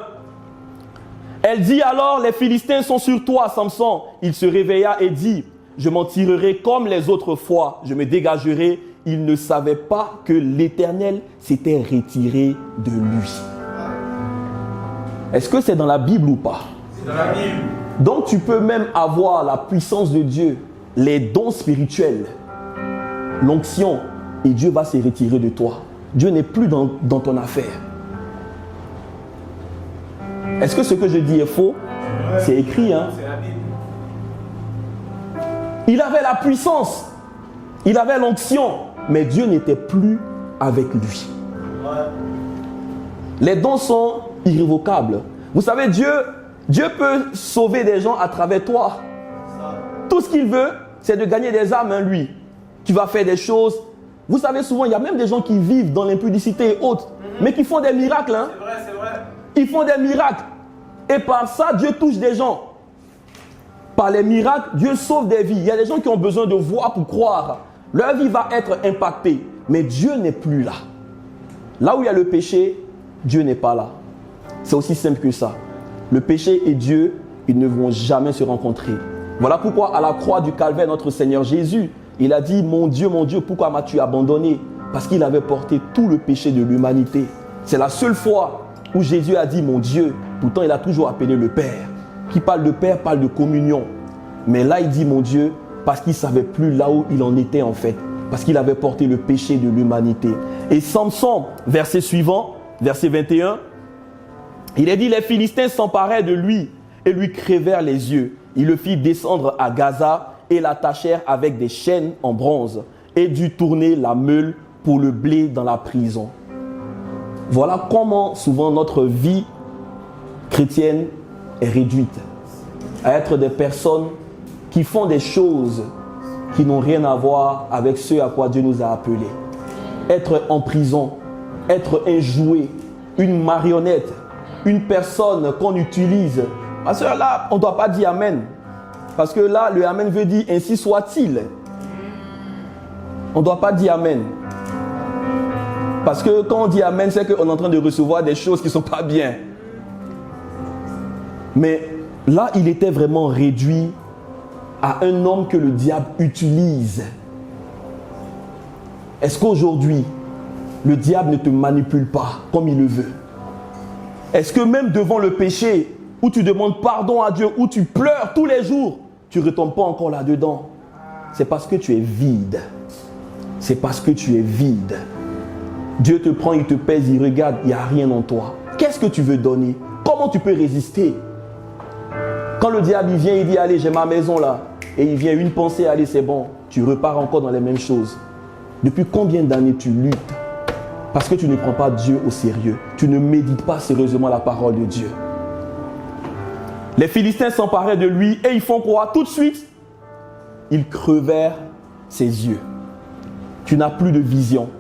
Elle dit alors, les Philistins sont sur toi, Samson. Il se réveilla et dit, je m'en tirerai comme les autres fois, je me dégagerai. Il ne savait pas que l'Éternel s'était retiré de lui. Est-ce que c'est dans la Bible ou pas? C'est dans la Bible. Donc tu peux même avoir la puissance de Dieu, les dons spirituels, l'onction, et Dieu va se retirer de toi. Dieu n'est plus dans ton affaire. Est-ce que ce que je dis est faux? C'est écrit, hein? C'est la Bible. Il avait la puissance, il avait l'onction, mais Dieu n'était plus avec lui. Les dons sont irrévocables. Vous savez, Dieu peut sauver des gens à travers toi. Tout ce qu'il veut, c'est de gagner des âmes, hein, lui. Tu vas faire des choses. Vous savez, souvent, il y a même des gens qui vivent dans l'impudicité et autres, mais qui font des miracles. Hein. C'est vrai, c'est vrai. Ils font des miracles. Et par ça, Dieu touche des gens. Par les miracles, Dieu sauve des vies. Il y a des gens qui ont besoin de voir pour croire. Leur vie va être impactée. Mais Dieu n'est plus là. Là où il y a le péché, Dieu n'est pas là. C'est aussi simple que ça. Le péché et Dieu, ils ne vont jamais se rencontrer. Voilà pourquoi à la croix du Calvaire, notre Seigneur Jésus, il a dit, mon Dieu, pourquoi m'as-tu abandonné? Parce qu'il avait porté tout le péché de l'humanité. C'est la seule fois où Jésus a dit, mon Dieu. Pourtant, il a toujours appelé le Père. Qui parle de Père, parle de communion. Mais là, il dit, mon Dieu, parce qu'il ne savait plus là où il en était en fait. Parce qu'il avait porté le péché de l'humanité. Et Samson, verset suivant, verset 21, il est dit, les Philistins s'emparèrent de lui et lui crevèrent les yeux. Ils le firent descendre à Gaza et l'attachèrent avec des chaînes en bronze et dut tourner la meule pour le blé dans la prison. Voilà comment souvent notre vie chrétienne est réduite à être des personnes qui font des choses qui n'ont rien à voir avec ce à quoi Dieu nous a appelés. Être en prison, être un jouet, une marionnette, une personne qu'on utilise. Parce que là, on ne doit pas dire Amen. Parce que là, le Amen veut dire ainsi soit-il. On ne doit pas dire Amen. Parce que quand on dit Amen, c'est qu'on est en train de recevoir des choses qui ne sont pas bien. Mais là, il était vraiment réduit à un homme que le diable utilise. Est-ce qu'aujourd'hui, le diable ne te manipule pas comme il le veut? Est-ce que même devant le péché, où tu demandes pardon à Dieu, où tu pleures tous les jours, tu ne retombes pas encore là-dedans? C'est parce que tu es vide. C'est parce que tu es vide. Dieu te prend, il te pèse, il regarde, il n'y a rien en toi. Qu'est-ce que tu veux donner? Comment tu peux résister? Quand le diable il vient, il dit, allez, j'ai ma maison là. Et il vient une pensée, allez, c'est bon. Tu repars encore dans les mêmes choses. Depuis combien d'années tu luttes? Parce que tu ne prends pas Dieu au sérieux. Tu ne médites pas sérieusement la parole de Dieu. Les Philistins s'emparaient de lui et ils font quoi? Tout de suite, ils crevèrent ses yeux. Tu n'as plus de vision.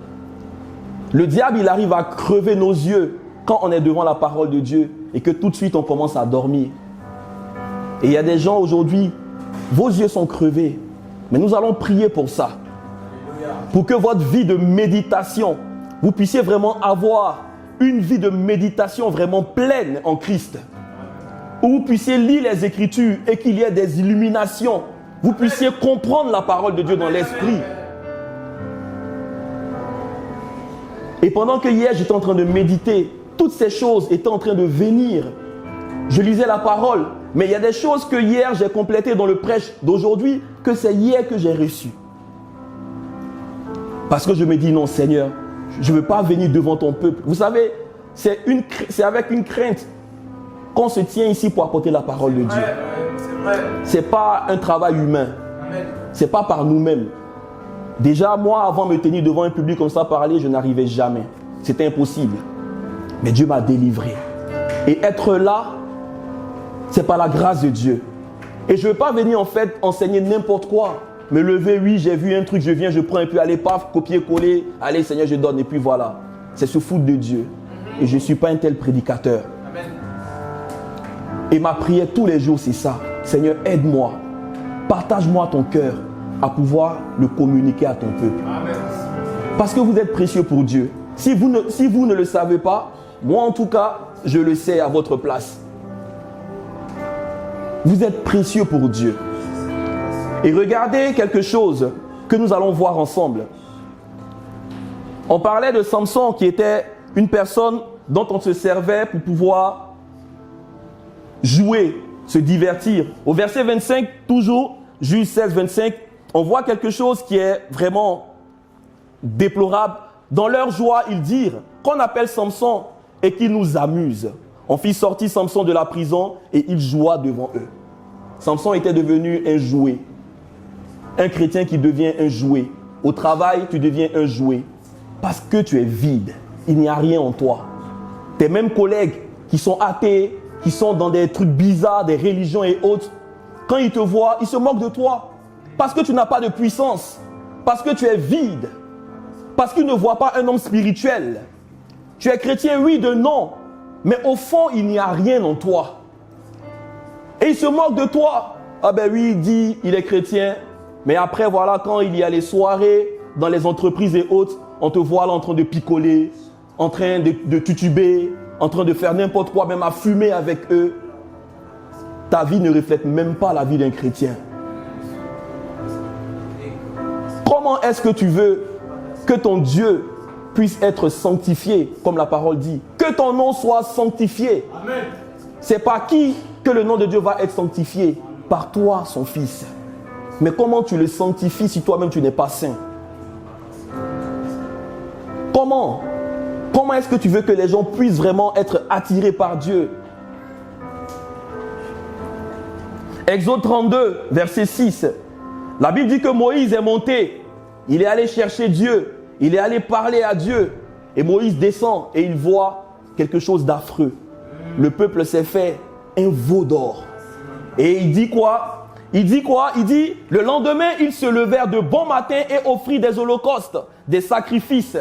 Le diable, il arrive à crever nos yeux quand on est devant la parole de Dieu et que tout de suite, on commence à dormir. Et il y a des gens aujourd'hui, vos yeux sont crevés. Mais nous allons prier pour ça. Pour que votre vie de méditation, vous puissiez vraiment avoir une vie de méditation vraiment pleine en Christ. Où vous puissiez lire les Écritures et qu'il y ait des illuminations. Vous puissiez comprendre la parole de Dieu dans l'esprit. Et pendant que hier, j'étais en train de méditer, toutes ces choses étaient en train de venir. Je lisais la parole, mais il y a des choses que hier, j'ai complétées dans le prêche d'aujourd'hui, que c'est hier que j'ai reçu. Parce que je me dis, non Seigneur, je ne veux pas venir devant ton peuple. Vous savez, c'est avec une crainte qu'on se tient ici pour apporter la parole de Dieu. Ce n'est pas un travail humain. Ce n'est pas par nous-mêmes. Déjà, moi, avant de me tenir devant un public comme ça, parler, je n'arrivais jamais. C'était impossible. Mais Dieu m'a délivré. Et être là, c'est par la grâce de Dieu. Et je ne veux pas venir en fait enseigner n'importe quoi. Me lever, oui, j'ai vu un truc, je viens, je prends un peu, allez, paf, copier-coller. Allez, Seigneur, je donne. Et puis voilà. C'est se foutre de Dieu. Et je ne suis pas un tel prédicateur. Amen. Et ma prière tous les jours, c'est ça. Seigneur, aide-moi. Partage-moi ton cœur à pouvoir le communiquer à ton peuple. Amen. Parce que vous êtes précieux pour Dieu. Si vous ne le savez pas, moi en tout cas, je le sais à votre place. Vous êtes précieux pour Dieu. Et regardez quelque chose que nous allons voir ensemble. On parlait de Samson qui était une personne dont on se servait pour pouvoir jouer, se divertir. Au verset 25, toujours, Juge 16, 25, on voit quelque chose qui est vraiment déplorable. Dans leur joie, ils dirent qu'on appelle Samson et qu'il nous amuse. On fit sortir Samson de la prison et il joua devant eux. Samson était devenu un jouet. Un chrétien qui devient un jouet. Au travail, tu deviens un jouet. Parce que tu es vide. Il n'y a rien en toi. Tes mêmes collègues qui sont athées, qui sont dans des trucs bizarres, des religions et autres, quand ils te voient, ils se moquent de toi. Parce que tu n'as pas de puissance. Parce que tu es vide. Parce qu'ils ne voient pas un homme spirituel. Tu es chrétien, oui, de nom. Mais au fond, il n'y a rien en toi. Et ils se moquent de toi. Ah ben oui, il dit, il est chrétien. Mais après, voilà, quand il y a les soirées, dans les entreprises et autres, on te voit là en train de picoler, en train de tutuber, en train de faire n'importe quoi, même à fumer avec eux. Ta vie ne reflète même pas la vie d'un chrétien. Comment est-ce que tu veux que ton Dieu puisse être sanctifié, comme la parole dit? Que ton nom soit sanctifié. Amen. C'est par qui que le nom de Dieu va être sanctifié? Par toi, son Fils. Mais comment tu le sanctifies si toi-même tu n'es pas saint? Comment est-ce que tu veux que les gens puissent vraiment être attirés par Dieu? Exode 32, verset 6. La Bible dit que Moïse est monté. Il est allé chercher Dieu. Il est allé parler à Dieu. Et Moïse descend et il voit quelque chose d'affreux. Le peuple s'est fait un veau d'or. Et il dit quoi? Il dit, le lendemain, ils se levèrent de bon matin et offrirent des holocaustes, des sacrifices,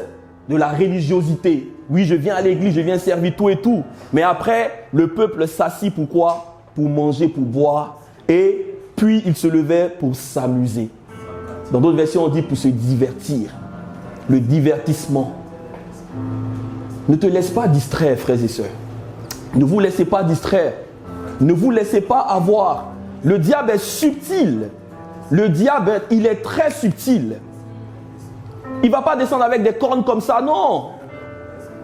de la religiosité. Oui, je viens à l'église, je viens servir tout et tout. Mais après, le peuple s'assit pour quoi? Pour manger, pour boire. Et puis, ils se levaient pour s'amuser. Dans d'autres versions, on dit pour se divertir. Le divertissement. Ne te laisse pas distraire, frères et sœurs. Ne vous laissez pas distraire. Ne vous laissez pas avoir. Le diable est subtil. Le diable, il est très subtil. Il ne va pas descendre avec des cornes comme ça, non.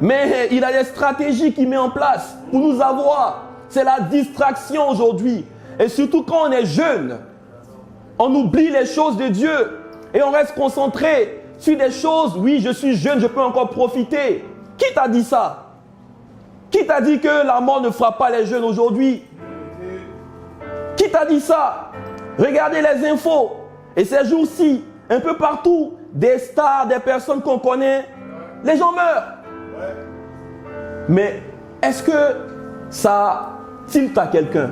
Mais il a des stratégies qu'il met en place pour nous avoir. C'est la distraction aujourd'hui. Et surtout quand on est jeune, on oublie les choses de Dieu et on reste concentré sur des choses. Oui, je suis jeune, je peux encore profiter. Qui t'a dit ça? Qui t'a dit que la mort ne frappe pas les jeunes aujourd'hui? Qui t'a dit ça? Regardez les infos. Et ces jours-ci, un peu partout, des stars, des personnes qu'on connaît, les gens meurent. Mais est-ce que ça tilte à quelqu'un?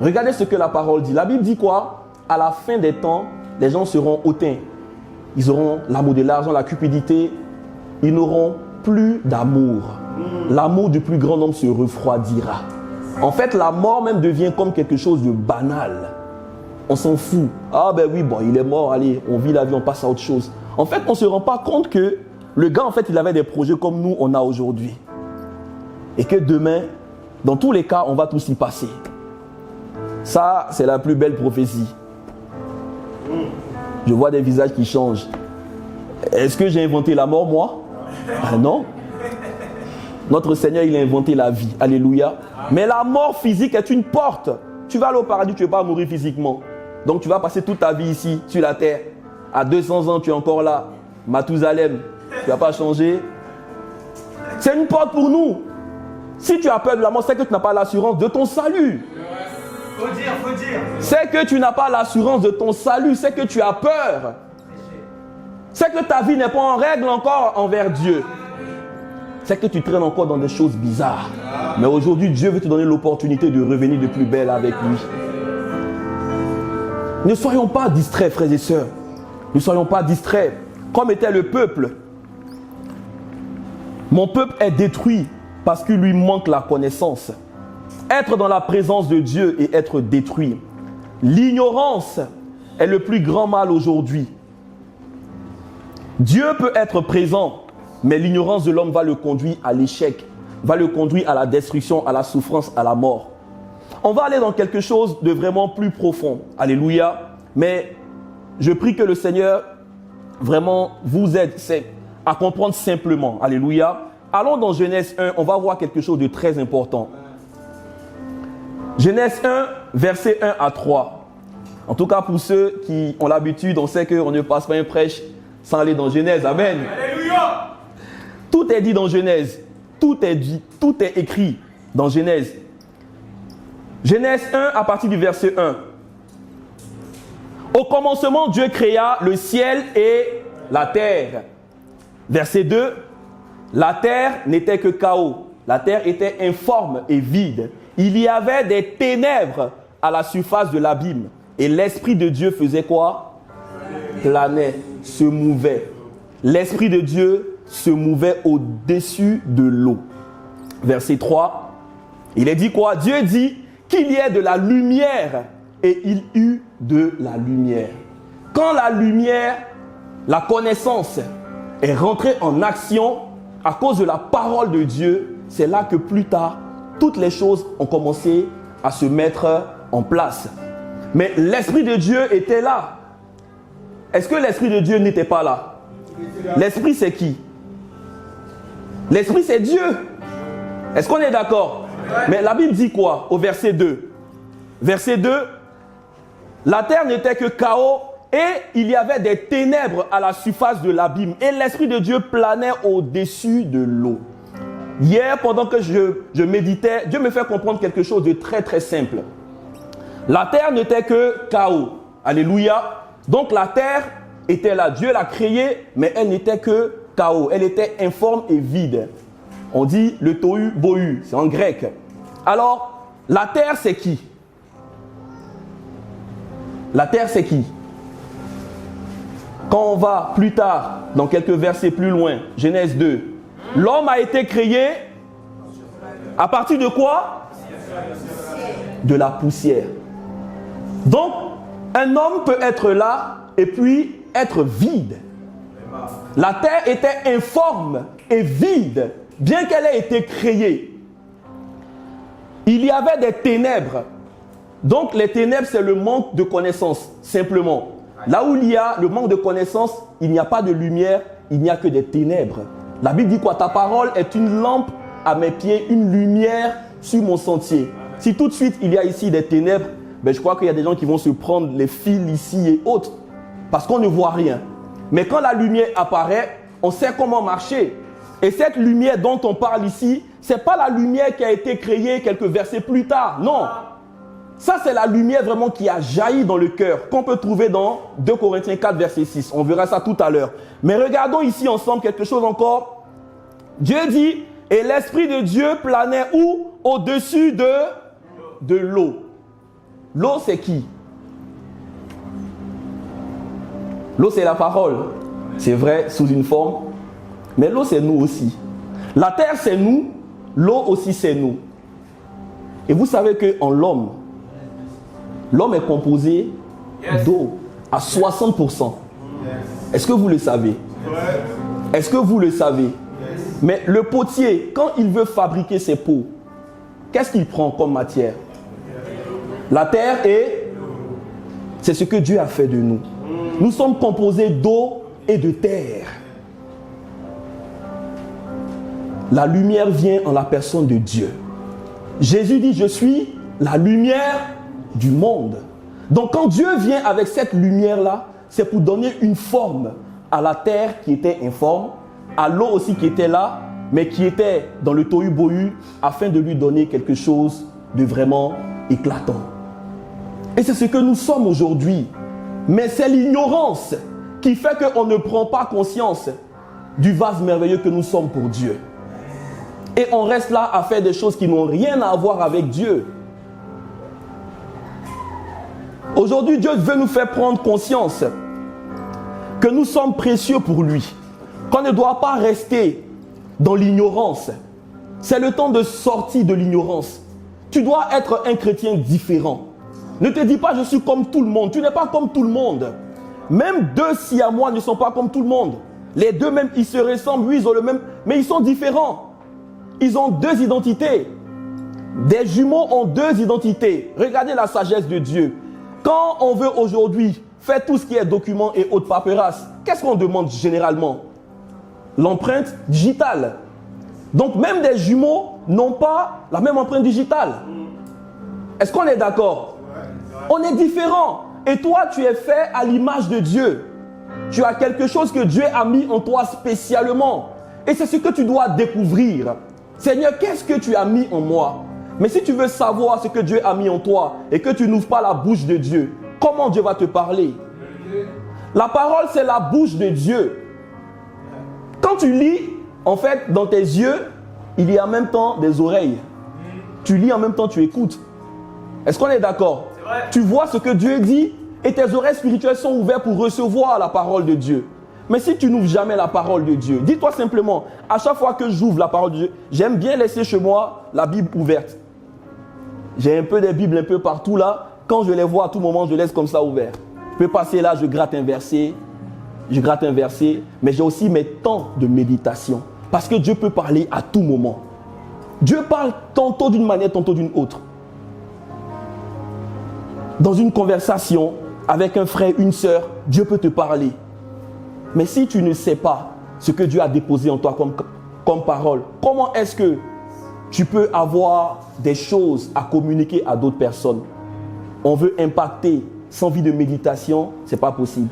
Regardez ce que la parole dit. La Bible dit quoi? À la fin des temps, les gens seront hautains. Ils auront l'amour de l'argent, la cupidité. Ils n'auront plus d'amour. L'amour du plus grand nombre se refroidira. En fait, la mort même devient comme quelque chose de banal. On s'en fout. Ah ben oui, bon, il est mort, allez, on vit la vie, on passe à autre chose. En fait, on ne se rend pas compte que le gars, en fait, il avait des projets comme nous, on a aujourd'hui. Et que demain, dans tous les cas, on va tous y passer. Ça, c'est la plus belle prophétie. Je vois des visages qui changent. Est-ce que j'ai inventé la mort, moi? Ah non. Notre Seigneur, il a inventé la vie. Alléluia. Mais la mort physique est une porte. Tu vas aller au paradis, tu ne vas pas mourir physiquement. Donc tu vas passer toute ta vie ici, sur la terre. À 200 ans, tu es encore là. Mathusalem, tu ne vas pas changer. C'est une porte pour nous. Si tu as peur de la mort, c'est que tu n'as pas l'assurance de ton salut. Faut dire. C'est que tu n'as pas l'assurance de ton salut. C'est que tu as peur. C'est que ta vie n'est pas en règle encore envers Dieu. C'est que tu traînes encore dans des choses bizarres. Mais aujourd'hui, Dieu veut te donner l'opportunité de revenir de plus belle avec lui. Ne soyons pas distraits, frères et sœurs. Ne soyons pas distraits. Comme était le peuple. Mon peuple est détruit parce qu'il lui manque la connaissance. Être dans la présence de Dieu et être détruit. L'ignorance est le plus grand mal aujourd'hui. Dieu peut être présent, mais l'ignorance de l'homme va le conduire à l'échec, va le conduire à la destruction, à la souffrance, à la mort. On va aller dans quelque chose de vraiment plus profond. Alléluia. Mais je prie que le Seigneur vraiment vous aide à comprendre simplement. Alléluia. Allons dans Genèse 1, on va voir quelque chose de très important. Genèse 1, verset 1 à 3. En tout cas, pour ceux qui ont l'habitude, on sait qu'on ne passe pas un prêche sans aller dans Genèse. Amen. Alléluia. Tout est dit dans Genèse. Tout est dit, tout est écrit dans Genèse. Genèse 1 à partir du verset 1. Au commencement, Dieu créa le ciel et la terre. Verset 2. La terre n'était que chaos. La terre était informe et vide. Il y avait des ténèbres à la surface de l'abîme. Et l'Esprit de Dieu faisait quoi? Planait, se mouvait. L'Esprit de Dieu se mouvait au-dessus de l'eau. Verset 3. Il est dit quoi? Dieu dit qu'il y ait de la lumière. Et il eut de la lumière. Quand la lumière, la connaissance est rentrée en action à cause de la parole de Dieu, c'est là que plus tard, toutes les choses ont commencé à se mettre en place. Mais l'Esprit de Dieu était là. Est-ce que l'Esprit de Dieu n'était pas là? L'Esprit, c'est qui? L'Esprit, c'est Dieu. Est-ce qu'on est d'accord? Mais la Bible dit quoi au verset 2? Verset 2, la terre n'était que chaos et il y avait des ténèbres à la surface de l'abîme. Et l'Esprit de Dieu planait au-dessus de l'eau. Hier, pendant que je méditais, Dieu me fait comprendre quelque chose de très très simple. La terre n'était que chaos. Alléluia. Donc la terre était là. Dieu l'a créée, mais elle n'était que chaos. Elle était informe et vide. On dit le tohu bohu, c'est en grec. Alors, la terre c'est qui? La terre c'est qui? Quand on va plus tard, dans quelques versets plus loin, Genèse 2, l'homme a été créé à partir de quoi? De la poussière. Donc, un homme peut être là et puis être vide. La terre était informe et vide, bien qu'elle ait été créée. Il y avait des ténèbres. Donc, les ténèbres, c'est le manque de connaissance, simplement. Là où il y a le manque de connaissance, il n'y a pas de lumière, il n'y a que des ténèbres. La Bible dit quoi? Ta parole est une lampe à mes pieds, une lumière sur mon sentier. Si tout de suite il y a ici des ténèbres, ben je crois qu'il y a des gens qui vont se prendre les fils ici et autres, parce qu'on ne voit rien. Mais quand la lumière apparaît, on sait comment marcher. Et cette lumière dont on parle ici, ce n'est pas la lumière qui a été créée quelques versets plus tard, non. Ça, c'est la lumière vraiment qui a jailli dans le cœur, qu'on peut trouver dans 2 Corinthiens 4, verset 6. On verra ça tout à l'heure. Mais regardons ici ensemble quelque chose encore. Dieu dit, et l'Esprit de Dieu planait où? Au-dessus de l'eau. L'eau, c'est qui? L'eau, c'est la parole. C'est vrai, sous une forme. Mais l'eau, c'est nous aussi. La terre, c'est nous. L'eau aussi, c'est nous. Et vous savez qu'en l'homme est composé d'eau à 60%. Est-ce que vous le savez? Est-ce que vous le savez? Mais le potier, quand il veut fabriquer ses pots, qu'est-ce qu'il prend comme matière? La terre et c'est ce que Dieu a fait de nous. Nous sommes composés d'eau et de terre. La lumière vient en la personne de Dieu. Jésus dit, je suis la lumière du monde. Donc quand Dieu vient avec cette lumière-là, c'est pour donner une forme à la terre qui était informe, à l'eau aussi qui était là, mais qui était dans le tohu bohu, afin de lui donner quelque chose de vraiment éclatant. Et c'est ce que nous sommes aujourd'hui. Mais c'est l'ignorance qui fait qu'on ne prend pas conscience du vase merveilleux que nous sommes pour Dieu. Et on reste là à faire des choses qui n'ont rien à voir avec Dieu. Aujourd'hui, Dieu veut nous faire prendre conscience que nous sommes précieux pour lui. Qu'on ne doit pas rester dans l'ignorance. C'est le temps de sortir de l'ignorance. Tu dois être un chrétien différent. Ne te dis pas je suis comme tout le monde. Tu n'es pas comme tout le monde. Même deux Siamois ne sont pas comme tout le monde. Les deux même, ils se ressemblent, oui, ils ont le même, mais ils sont différents. Ils ont deux identités. Des jumeaux ont deux identités. Regardez la sagesse de Dieu. Quand on veut aujourd'hui faire tout ce qui est documents et autres paperasses, qu'est-ce qu'on demande généralement? L'empreinte digitale. Donc même des jumeaux n'ont pas la même empreinte digitale. Est-ce qu'on est d'accord? On est différents. Et toi, tu es fait à l'image de Dieu. Tu as quelque chose que Dieu a mis en toi spécialement. Et c'est ce que tu dois découvrir. Seigneur, qu'est-ce que tu as mis en moi? Mais si tu veux savoir ce que Dieu a mis en toi et que tu n'ouvres pas la bouche de Dieu, comment Dieu va te parler? La parole, c'est la bouche de Dieu. Quand tu lis, en fait, dans tes yeux, il y a en même temps des oreilles. Tu lis en même temps, tu écoutes. Est-ce qu'on est d'accord? Tu vois ce que Dieu dit et tes oreilles spirituelles sont ouvertes pour recevoir la parole de Dieu. Mais si tu n'ouvres jamais la parole de Dieu, dis-toi simplement, à chaque fois que j'ouvre la parole de Dieu, j'aime bien laisser chez moi la Bible ouverte. J'ai un peu des Bibles un peu partout là. Quand je les vois à tout moment, je laisse comme ça ouvert. Je peux passer là, je gratte un verset, mais j'ai aussi mes temps de méditation. Parce que Dieu peut parler à tout moment. Dieu parle tantôt d'une manière, tantôt d'une autre. Dans une conversation avec un frère, une sœur, Dieu peut te parler. Mais si tu ne sais pas ce que Dieu a déposé en toi comme parole, comment est-ce que tu peux avoir des choses à communiquer à d'autres personnes? On veut impacter sans vie de méditation, c'est pas possible.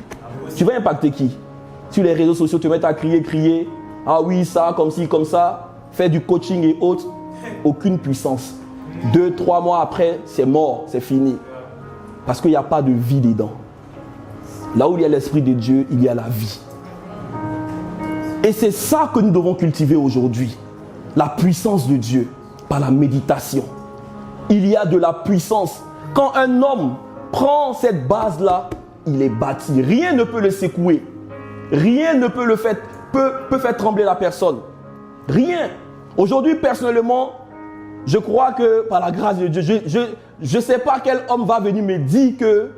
Tu vas impacter qui? Sur les réseaux sociaux, tu vas mettre à crier. Ah oui, ça, comme ci, comme ça. Faire du coaching et autres. Aucune puissance. 2-3 mois après, c'est mort, c'est fini. Parce qu'il n'y a pas de vie dedans. Là où il y a l'Esprit de Dieu, il y a la vie. Et c'est ça que nous devons cultiver aujourd'hui. La puissance de Dieu par la méditation. Il y a de la puissance. Quand un homme prend cette base-là, il est bâti. Rien ne peut le secouer. Rien ne peut peut faire trembler la personne. Rien. Aujourd'hui, personnellement, je crois que par la grâce de Dieu, je ne sais pas quel homme va venir me dire que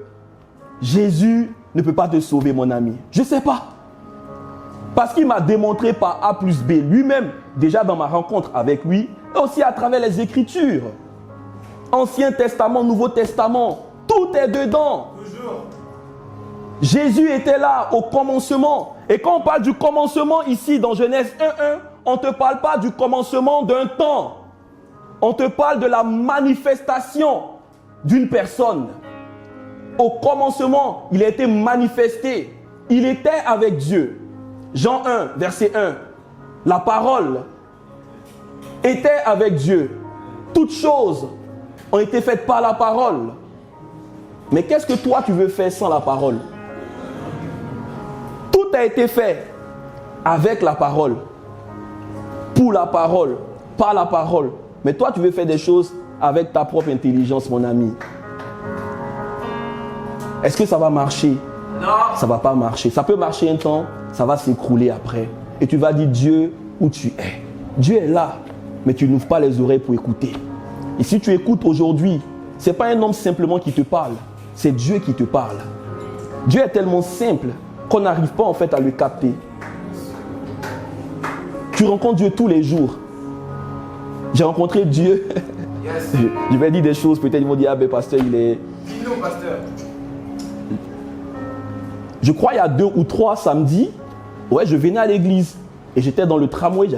Jésus ne peut pas te sauver, mon ami. Je ne sais pas. Parce qu'il m'a démontré par A plus B lui-même, déjà dans ma rencontre avec lui, et aussi à travers les Écritures. Ancien Testament, Nouveau Testament, tout est dedans. Toujours. Jésus était là au commencement. Et quand on parle du commencement ici dans Genèse 1:1, on ne te parle pas du commencement d'un temps. On te parle de la manifestation d'une personne. Au commencement, il a été manifesté. Il était avec Dieu. Jean 1, verset 1. La parole était avec Dieu. Toutes choses ont été faites par la parole. Mais qu'est-ce que toi tu veux faire sans la parole? Tout a été fait avec la parole, pour la parole, par la parole. Mais toi tu veux faire des choses avec ta propre intelligence, mon ami. Est-ce que ça va marcher? Non. Ça ne va pas marcher. Ça peut marcher un temps, ça va s'écrouler après. Et tu vas dire Dieu où tu es. Dieu est là, mais tu n'ouvres pas les oreilles pour écouter. Et si tu écoutes aujourd'hui, ce n'est pas un homme simplement qui te parle, c'est Dieu qui te parle. Dieu est tellement simple qu'on n'arrive pas en fait à le capter. Tu rencontres Dieu tous les jours. J'ai rencontré Dieu. Yes. Je vais dire des choses, peut-être ils vont dire, ah ben pasteur, il est... Dis-nous, pasteur. Je crois il y a 2 ou 3 samedis, ouais, je venais à l'église et j'étais dans le tramway,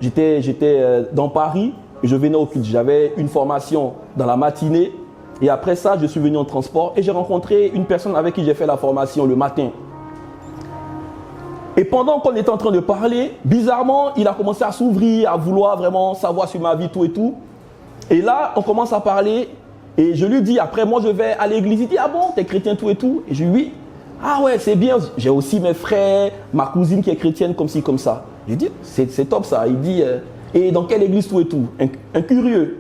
j'étais dans Paris et je venais au culte. J'avais une formation dans la matinée et après ça, je suis venu en transport et j'ai rencontré une personne avec qui j'ai fait la formation le matin. Et pendant qu'on était en train de parler, bizarrement, il a commencé à s'ouvrir, à vouloir vraiment savoir sur ma vie, tout et tout. Et là, on commence à parler et je lui dis, après moi je vais à l'église. Il dit, ah bon, t'es chrétien, tout et tout? Et je lui dis, oui. Ah ouais, c'est bien. J'ai aussi mes frères, ma cousine qui est chrétienne, comme ci, comme ça. Je dis, c'est top ça. Il dit, et dans quelle église tout et tout? Un curieux.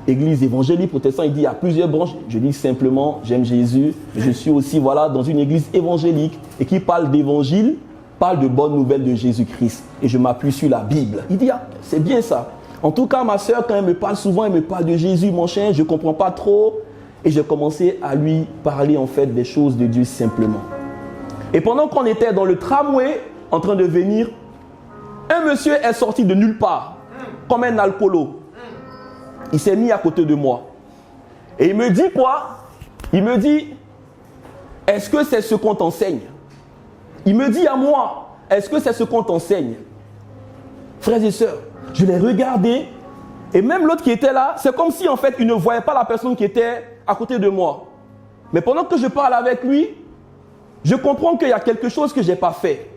Église évangélique, protestant, il dit, il y a plusieurs branches. Je dis simplement, j'aime Jésus. Je suis aussi, voilà, dans une église évangélique et qui parle d'évangile, parle de bonnes nouvelles de Jésus-Christ. Et je m'appuie sur la Bible. Il dit, ah, c'est bien ça. En tout cas, ma soeur, quand elle me parle souvent, elle me parle de Jésus, mon chien, je ne comprends pas trop. Et j'ai commencé à lui parler en fait des choses de Dieu simplement. Et pendant qu'on était dans le tramway en train de venir, un monsieur est sorti de nulle part, comme un alcoolo. Il s'est mis à côté de moi. Et il me dit quoi? Il me dit, est-ce que c'est ce qu'on t'enseigne? Il me dit à moi, est-ce que c'est ce qu'on t'enseigne? Frères et sœurs, je l'ai regardé. Et même l'autre qui était là, c'est comme si en fait il ne voyait pas la personne qui était à côté de moi. Mais pendant que je parle avec lui, je comprends qu'il y a quelque chose que je n'ai pas fait.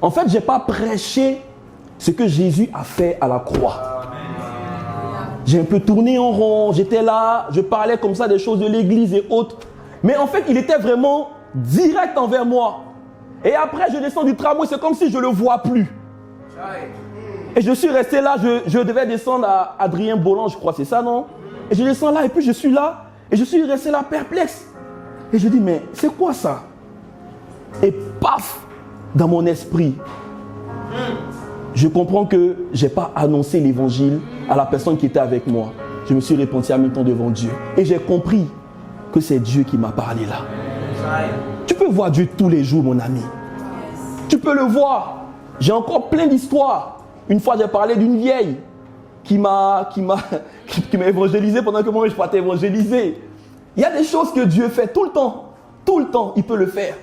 En fait, je n'ai pas prêché ce que Jésus a fait à la croix. J'ai un peu tourné en rond, j'étais là, je parlais comme ça des choses de l'église et autres. Mais en fait, il était vraiment direct envers moi. Et après, je descends du tramway, c'est comme si je ne le vois plus. Et je suis resté là, je devais descendre à Adrien Bolland, je crois, c'est ça, non? Et je descends là, et puis je suis là, et je suis resté là perplexe. Et je dis, mais c'est quoi ça? Et paf, dans mon esprit, je comprends que je n'ai pas annoncé l'évangile à la personne qui était avec moi. Je me suis repenti en même temps devant Dieu. Et j'ai compris que c'est Dieu qui m'a parlé là. Tu peux voir Dieu tous les jours, mon ami. Tu peux le voir. J'ai encore plein d'histoires. Une fois, j'ai parlé d'une vieille qui m'a évangélisé pendant que moi, je partais évangéliser. Il y a des choses que Dieu fait tout le temps. Tout le temps, il peut le faire.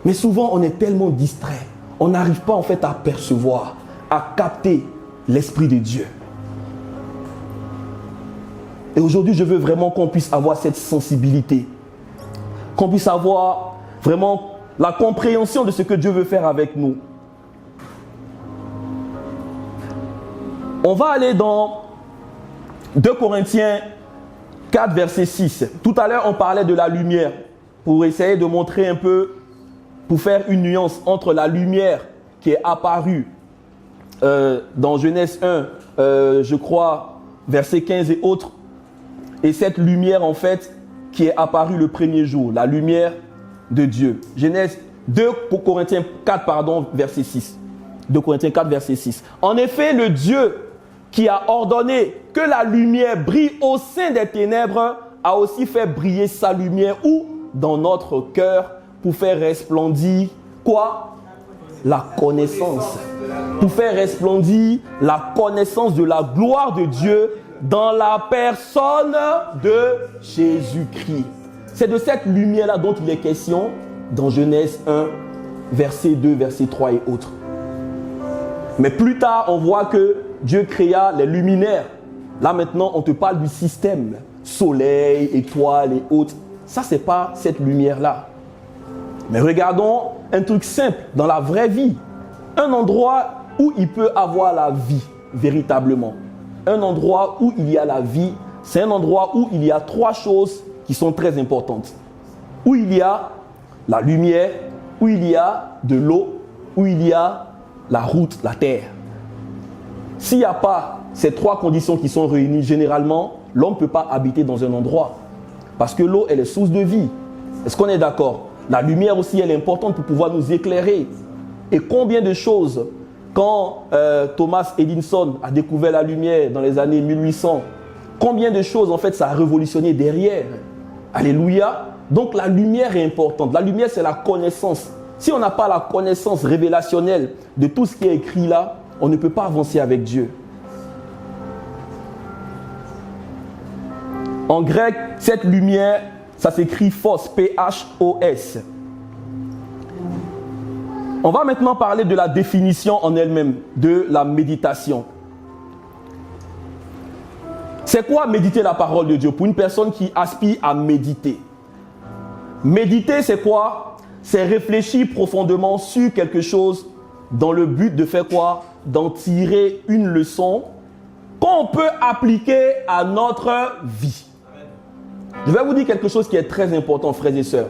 Mais souvent, on est tellement distrait. On n'arrive pas en fait à percevoir, à capter l'Esprit de Dieu. Et aujourd'hui, je veux vraiment qu'on puisse avoir cette sensibilité. Qu'on puisse avoir vraiment la compréhension de ce que Dieu veut faire avec nous. On va aller dans 2 Corinthiens 4, verset 6. Tout à l'heure, on parlait de la lumière pour essayer de montrer un peu, pour faire une nuance entre la lumière qui est apparue dans Genèse 1, je crois, verset 15 et autres, et cette lumière en fait qui est apparue le premier jour, la lumière de Dieu. Genèse 2 Corinthiens 4, pardon, verset 6. 2 Corinthiens 4, verset 6. En effet, le Dieu qui a ordonné que la lumière brille au sein des ténèbres a aussi fait briller sa lumière où? Dans notre cœur pour faire resplendir quoi? La connaissance. Pour faire resplendir la connaissance de la gloire de Dieu dans la personne de Jésus-Christ. C'est de cette lumière-là dont il est question dans Genèse 1, verset 2, verset 3 et autres. Mais plus tard, on voit que Dieu créa les luminaires. Là maintenant, on te parle du système. Soleil, étoiles et autres. Ça, ce n'est pas cette lumière-là. Mais regardons un truc simple dans la vraie vie. Un endroit où il peut avoir la vie, véritablement. Un endroit où il y a la vie, c'est un endroit où il y a 3 choses qui sont très importantes. Où il y a la lumière, où il y a de l'eau, où il y a la route, la terre. S'il n'y a pas ces 3 conditions qui sont réunies, généralement, l'homme ne peut pas habiter dans un endroit. Parce que l'eau, elle est source de vie. Est-ce qu'on est d'accord? La lumière aussi, elle est importante pour pouvoir nous éclairer. Et combien de choses, quand Thomas Edison a découvert la lumière dans les années 1800, combien de choses, en fait, ça a révolutionné derrière. Alléluia. Donc, la lumière est importante. La lumière, c'est la connaissance. Si on n'a pas la connaissance révélationnelle de tout ce qui est écrit là, on ne peut pas avancer avec Dieu. En grec, cette lumière, ça s'écrit phos, P-H-O-S. On va maintenant parler de la définition en elle-même, de la méditation. C'est quoi méditer la parole de Dieu pour une personne qui aspire à méditer? Méditer, c'est quoi? C'est réfléchir profondément sur quelque chose dans le but de faire quoi? D'en tirer une leçon qu'on peut appliquer à notre vie. Je vais vous dire quelque chose qui est très important, frères et sœurs.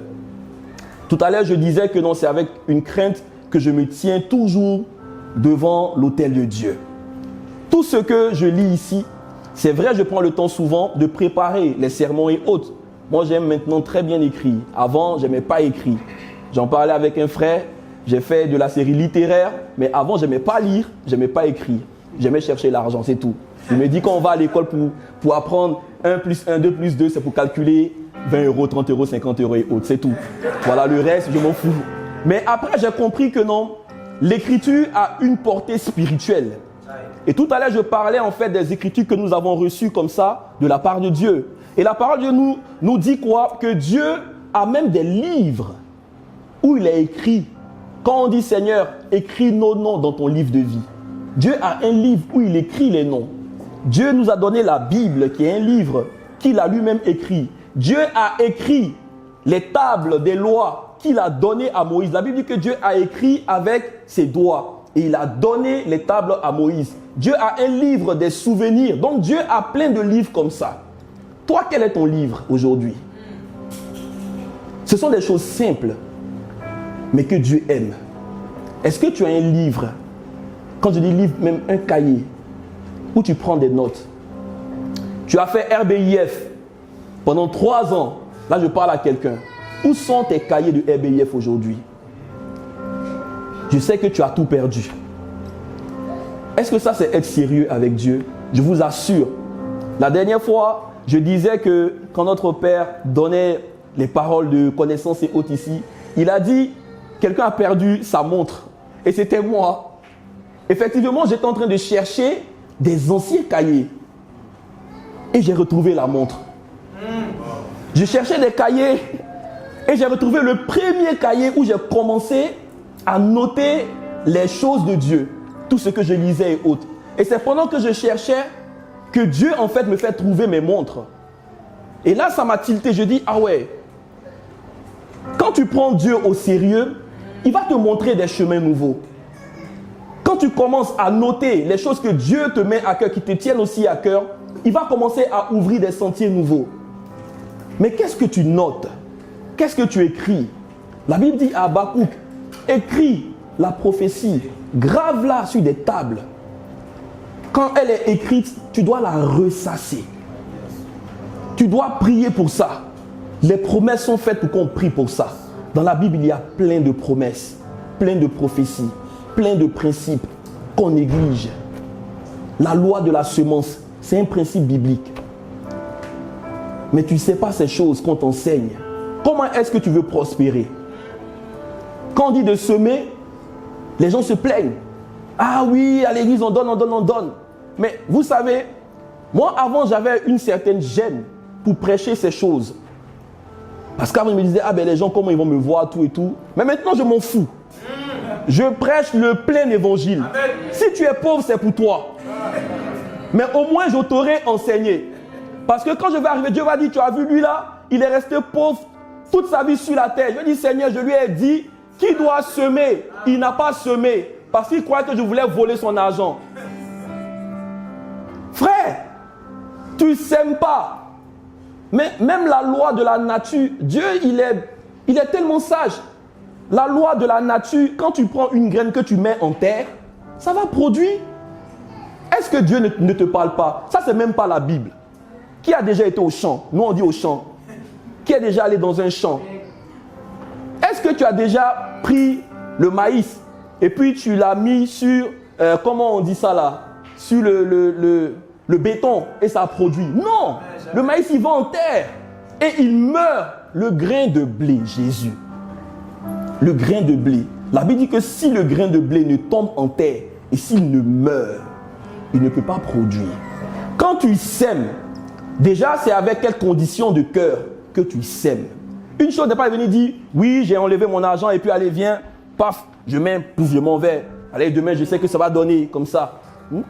Tout à l'heure, je disais que non, c'est avec une crainte que je me tiens toujours devant l'autel de Dieu. Tout ce que je lis ici, c'est vrai, je prends le temps souvent de préparer les sermons et autres. Moi, j'aime maintenant très bien écrire. Avant, je n'aimais pas écrire. J'en parlais avec un frère, j'ai fait de la série littéraire, mais avant, je n'aimais pas lire, je n'aimais pas écrire. J'aimais chercher l'argent, c'est tout. Je me dis quand on va à l'école pour apprendre 1 plus 1, 2 plus 2, c'est pour calculer 20 euros, 30 euros, 50 euros et autres, c'est tout. Voilà, le reste, je m'en fous. Mais après, j'ai compris que non, l'écriture a une portée spirituelle. Et tout à l'heure, je parlais en fait des écritures que nous avons reçues comme ça de la part de Dieu. Et la parole de Dieu nous dit quoi? Que Dieu a même des livres où il est écrit. Quand on dit Seigneur, écris nos noms dans ton livre de vie. Dieu a un livre où il écrit les noms. Dieu nous a donné la Bible qui est un livre qu'il a lui-même écrit. Dieu a écrit les tables des lois qu'il a données à Moïse. La Bible dit que Dieu a écrit avec ses doigts. et il a donné les tables à Moïse. Dieu a un livre des souvenirs. Donc Dieu a plein de livres comme ça. Toi, quel est ton livre aujourd'hui? Ce sont des choses simples, mais que Dieu aime. Est-ce que tu as un livre? Quand je dis livre, même un cahier, où tu prends des notes. Tu as fait RBIF pendant 3 ans. Là, je parle à quelqu'un. Où sont tes cahiers de RBIF aujourd'hui? Je sais que tu as tout perdu. Est-ce que ça, c'est être sérieux avec Dieu? Je vous assure. La dernière fois, je disais que quand notre Père donnait les paroles de connaissance et autres ici, il a dit, quelqu'un a perdu sa montre. Et c'était moi. Effectivement, j'étais en train de chercher des anciens cahiers. Et j'ai retrouvé la montre. Je cherchais des cahiers et j'ai retrouvé le premier cahier où j'ai commencé à noter les choses de Dieu, tout ce que je lisais et autres. Et c'est pendant que je cherchais que Dieu en fait me fait trouver mes montres. Et là, ça m'a tilté. Je dis, ah ouais, quand tu prends Dieu au sérieux, il va te montrer des chemins nouveaux. Quand tu commences à noter les choses que Dieu te met à cœur, qui te tiennent aussi à cœur, il va commencer à ouvrir des sentiers nouveaux. Mais qu'est-ce que tu notes? Qu'est-ce que tu écris? La Bible dit à Habakkuk, écris la prophétie, grave-la sur des tables. Quand elle est écrite, tu dois la ressasser. Tu dois prier pour ça. Les promesses sont faites pour qu'on prie pour ça. Dans la Bible, il y a plein de promesses, plein de prophéties, plein de principes qu'on néglige. La loi de la semence, c'est un principe biblique. Mais tu ne sais pas ces choses qu'on t'enseigne. Comment est-ce que tu veux prospérer? Quand on dit de semer, les gens se plaignent. Ah oui, à l'église, on donne, on donne, on donne. Mais vous savez, moi avant, j'avais une certaine gêne pour prêcher ces choses. Parce qu'avant, je me disais, ah ben les gens, comment ils vont me voir, tout et tout. Mais maintenant, je m'en fous. Je prêche le plein évangile. Amen. Si tu es pauvre, c'est pour toi. Mais au moins, je t'aurais enseigné. Parce que quand je vais arriver, Dieu va dire, tu as vu lui là, il est resté pauvre toute sa vie sur la terre. Je dis, Seigneur, je lui ai dit, qui doit semer? Il n'a pas semé. Parce qu'il croyait que je voulais voler son argent. Frère, tu ne sèmes pas. Mais même la loi de la nature, Dieu, il est tellement sage. La loi de la nature, quand tu prends une graine que tu mets en terre, ça va produire. Est-ce que Dieu ne te parle pas? Ça, c'est même pas la Bible. Qui a déjà été au champ? Nous, on dit au champ. Qui est déjà allé dans un champ? Est-ce que tu as déjà pris le maïs et puis tu l'as mis sur, comment on dit ça là? Sur le béton et ça a produit? Non! Le maïs, il va en terre et il meurt. Le grain de blé, Jésus. Le grain de blé. La Bible dit que si le grain de blé ne tombe en terre et s'il ne meurt, il ne peut pas produire. Quand tu sèmes, déjà c'est avec quelles conditions de cœur que tu sèmes. Une chose n'est pas venir dire, oui, j'ai enlevé mon argent et puis allez, viens, paf, je mets, pouf, je m'en vais. Allez, demain, je sais que ça va donner comme ça.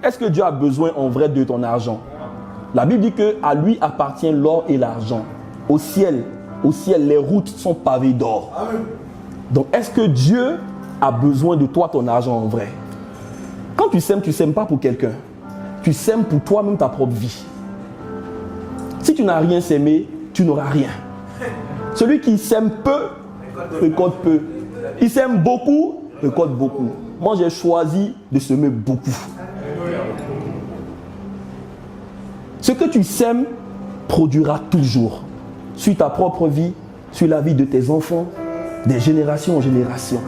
Est-ce que Dieu a besoin en vrai de ton argent? La Bible dit qu'à lui appartient l'or et l'argent. Au ciel, les routes sont pavées d'or. Donc, est-ce que Dieu a besoin de toi, ton argent en vrai? Quand tu sèmes pas pour quelqu'un. Tu sèmes pour toi-même ta propre vie. Si tu n'as rien sémé, tu n'auras rien. Celui qui sème peu, récolte peu. Il sème beaucoup, récolte beaucoup. Moi, j'ai choisi de semer beaucoup. Ce que tu sèmes produira toujours. Sur ta propre vie, sur la vie de tes enfants, des générations en génération.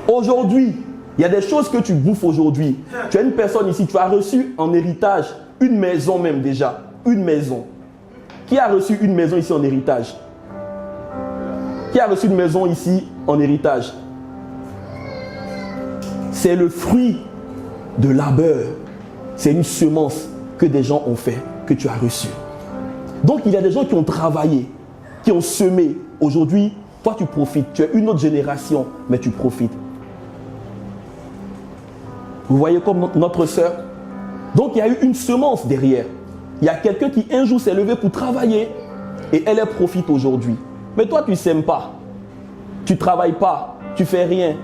Aujourd'hui, il y a des choses que tu bouffes aujourd'hui. Tu as une personne ici, tu as reçu en héritage une maison même déjà. Une maison. Qui a reçu une maison ici en héritage? Qui a reçu une maison ici en héritage? C'est le fruit de labeur. C'est une semence que des gens ont fait, que tu as reçu. Donc il y a des gens qui ont travaillé, qui ont semé. Aujourd'hui, toi tu profites. Tu es une autre génération, mais tu profites. Vous voyez comme notre sœur? Donc il y a eu une semence derrière. Il y a quelqu'un qui un jour s'est levé pour travailler et elle profite aujourd'hui. Mais toi tu ne sèmes pas. Tu ne travailles pas. Tu ne fais rien.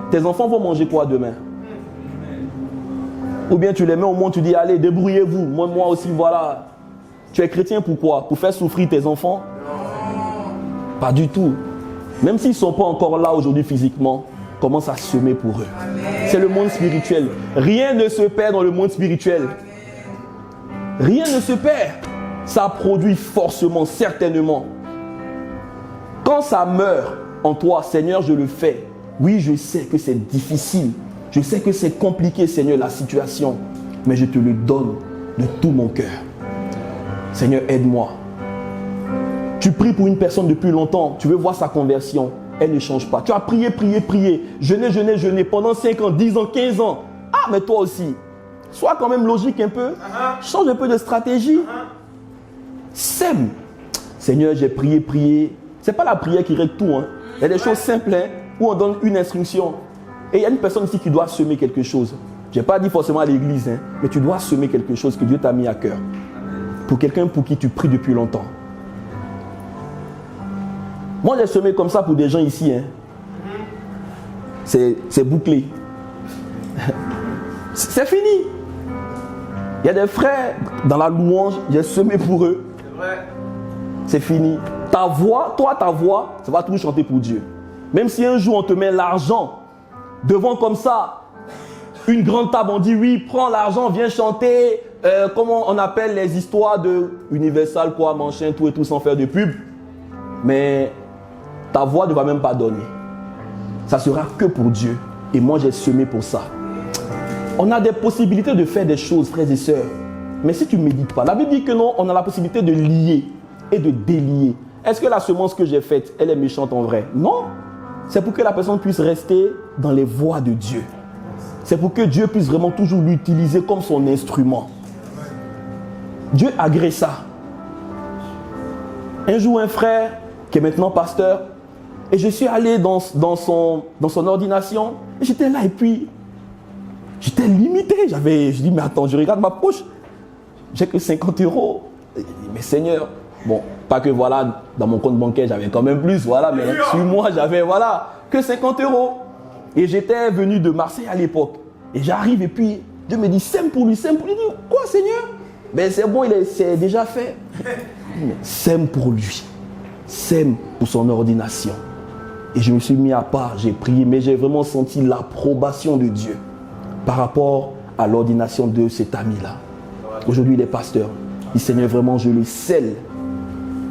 Tes enfants vont manger quoi demain? Ou bien tu les mets au monde, tu dis, allez, débrouillez-vous. Moi aussi, voilà. Tu es chrétien pourquoi? Pour faire souffrir tes enfants? Pas du tout. Même s'ils ne sont pas encore là aujourd'hui physiquement, commence à semer pour eux. C'est le monde spirituel. Rien ne se perd dans le monde spirituel. Rien ne se perd. Ça produit forcément, certainement. Quand ça meurt en toi, Seigneur, je le fais. Oui, je sais que c'est difficile. Je sais que c'est compliqué, Seigneur, la situation. Mais je te le donne de tout mon cœur. Seigneur, aide-moi. Tu pries pour une personne depuis longtemps. Tu veux voir sa conversion. Elle ne change pas. Tu as prié, jeûné pendant 5 ans, 10 ans, 15 ans. Ah, mais toi aussi. Sois quand même logique un peu. Change un peu de stratégie. Sème. Seigneur, j'ai prié. Ce n'est pas la prière qui règle tout. Il y a des choses simples où on donne une instruction. Et il y a une personne ici qui doit semer quelque chose. Je n'ai pas dit forcément à l'église, mais tu dois semer quelque chose que Dieu t'a mis à cœur. Pour quelqu'un pour qui tu pries depuis longtemps. Moi, j'ai semé comme ça pour des gens ici. C'est bouclé. C'est fini. Il y a des frères dans la louange, j'ai semé pour eux. C'est vrai. C'est fini. Ta voix, ça va toujours chanter pour Dieu. Même si un jour on te met l'argent devant comme ça, une grande table, on dit oui, prends l'argent, viens chanter. Comment on appelle les histoires de Universal, quoi, machin, tout et tout, sans faire de pub. Mais ta voix ne va même pas donner. Ça sera que pour Dieu. Et moi, j'ai semé pour ça. On a des possibilités de faire des choses, frères et sœurs. Mais si tu ne médites pas, la Bible dit que non, on a la possibilité de lier et de délier. Est-ce que la semence que j'ai faite, elle est méchante en vrai? Non. C'est pour que la personne puisse rester dans les voies de Dieu. C'est pour que Dieu puisse vraiment toujours l'utiliser comme son instrument. Dieu agrée ça. Un jour, un frère qui est maintenant pasteur, et je suis allé dans son ordination, et j'étais là, et puis j'étais limité. Je dis, mais attends, je regarde ma poche, j'ai que 50 €. Je dis, mais Seigneur, bon, pas que voilà, dans mon compte bancaire, j'avais quand même plus, voilà, mais sur moi, j'avais, voilà, que 50 €. Et j'étais venu de Marseille à l'époque. Et j'arrive, et puis Dieu me dit, sème pour lui, sème pour lui. Je dis, quoi, Seigneur? Ben c'est bon, c'est déjà fait. Sème pour lui. Sème pour son ordination. Et je me suis mis à part, j'ai prié, mais j'ai vraiment senti l'approbation de Dieu par rapport à l'ordination de cet ami-là. Aujourd'hui, il est pasteur. Il dit, Seigneur, vraiment, je le scelle.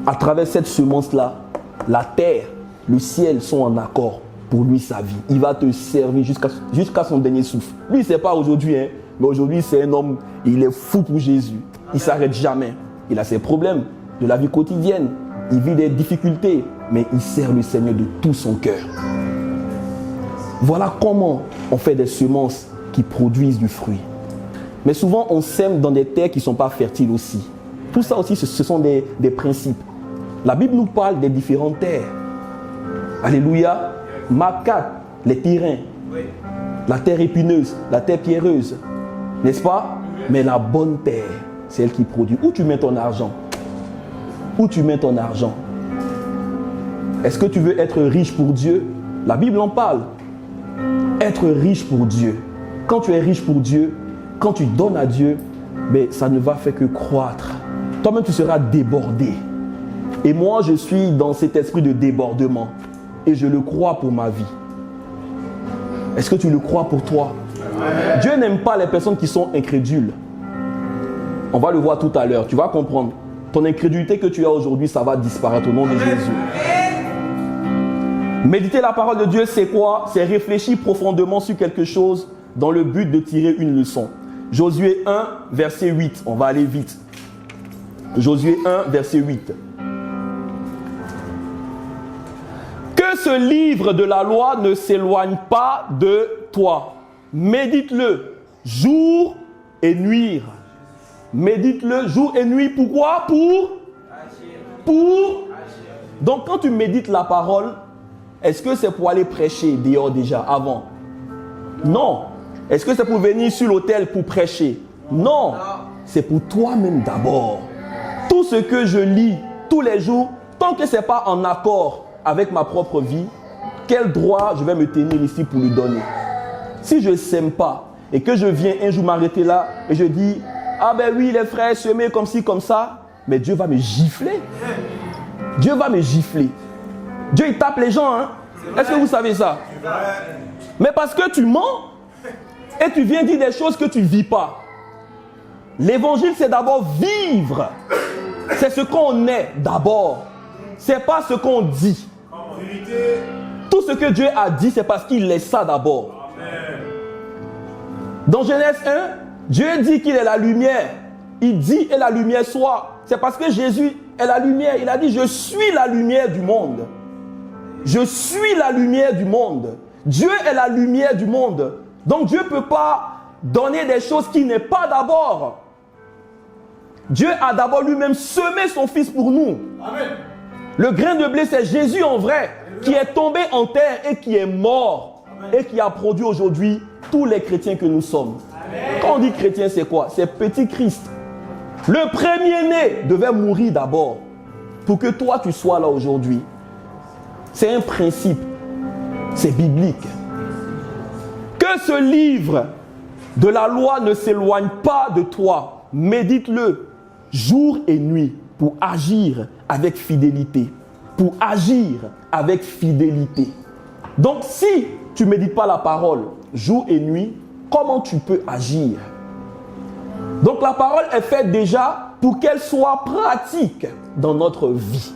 À travers cette semence-là, la terre, le ciel sont en accord pour lui, sa vie. Il va te servir jusqu'à son dernier souffle. Lui, ce n'est pas aujourd'hui, mais aujourd'hui, c'est un homme, il est fou pour Jésus. Il ne s'arrête jamais. Il a ses problèmes de la vie quotidienne. Il vit des difficultés, mais il sert le Seigneur de tout son cœur. Voilà comment on fait des semences qui produisent du fruit. Mais souvent, on sème dans des terres qui ne sont pas fertiles aussi. Tout ça aussi, ce sont des principes. La Bible nous parle des différentes terres. Alléluia. Marc 4, les terrains. La terre épineuse, la terre pierreuse. N'est-ce pas? Mais la bonne terre, c'est elle qui produit. Où tu mets ton argent? Où tu mets ton argent? Est-ce que tu veux être riche pour Dieu? La Bible en parle. Être riche pour Dieu. Quand tu es riche pour Dieu, quand tu donnes à Dieu, mais ça ne va faire que croître. Toi-même, tu seras débordé. Et moi, je suis dans cet esprit de débordement. Et je le crois pour ma vie. Est-ce que tu le crois pour toi? Amen. Dieu n'aime pas les personnes qui sont incrédules. On va le voir tout à l'heure. Tu vas comprendre. Ton incrédulité que tu as aujourd'hui, ça va disparaître au nom de Jésus. Méditer la parole de Dieu, c'est quoi? C'est réfléchir profondément sur quelque chose dans le but de tirer une leçon. Josué 1, verset 8. On va aller vite. Josué 1, verset 8. Que ce livre de la loi ne s'éloigne pas de toi. Médite-le jour et nuit. Médite-le jour et nuit. Pourquoi? Pour. Donc quand tu médites la parole, est-ce que c'est pour aller prêcher dehors déjà, avant? Non. Est-ce que c'est pour venir sur l'autel pour prêcher? Non. C'est pour toi-même d'abord. Tout ce que je lis tous les jours, tant que ce n'est pas en accord avec ma propre vie, quel droit je vais me tenir ici pour lui donner? Si je ne sème pas, et que je viens un jour m'arrêter là et je dis, ah ben oui, les frères semés comme ci, comme ça, mais Dieu va me gifler. Dieu va me gifler. Dieu, il tape les gens, hein. Est-ce que vous savez ça? Mais parce que tu mens et tu viens dire des choses que tu ne vis pas. L'évangile, c'est d'abord vivre. C'est ce qu'on est d'abord. C'est pas ce qu'on dit. Tout ce que Dieu a dit, c'est parce qu'il est ça d'abord. Dans Genèse 1, Dieu dit qu'il est la lumière. Il dit et la lumière soit. C'est parce que Jésus est la lumière. Il a dit, je suis la lumière du monde. Je suis la lumière du monde. Dieu est la lumière du monde. Donc Dieu ne peut pas donner des choses qui n'est pas d'abord. Dieu a d'abord lui-même semé son Fils pour nous. Amen. Le grain de blé, c'est Jésus en vrai, qui est tombé en terre et qui est mort. Amen. Et qui a produit aujourd'hui tous les chrétiens que nous sommes. Amen. Quand on dit chrétien, c'est quoi? C'est petit Christ. Le premier-né devait mourir d'abord pour que toi, tu sois là aujourd'hui. C'est un principe. C'est biblique. Que ce livre de la loi ne s'éloigne pas de toi. Médite-le jour et nuit pour agir avec fidélité. Pour agir avec fidélité. Donc si tu ne médites pas la parole jour et nuit, comment tu peux agir? Donc la parole est faite déjà pour qu'elle soit pratique dans notre vie.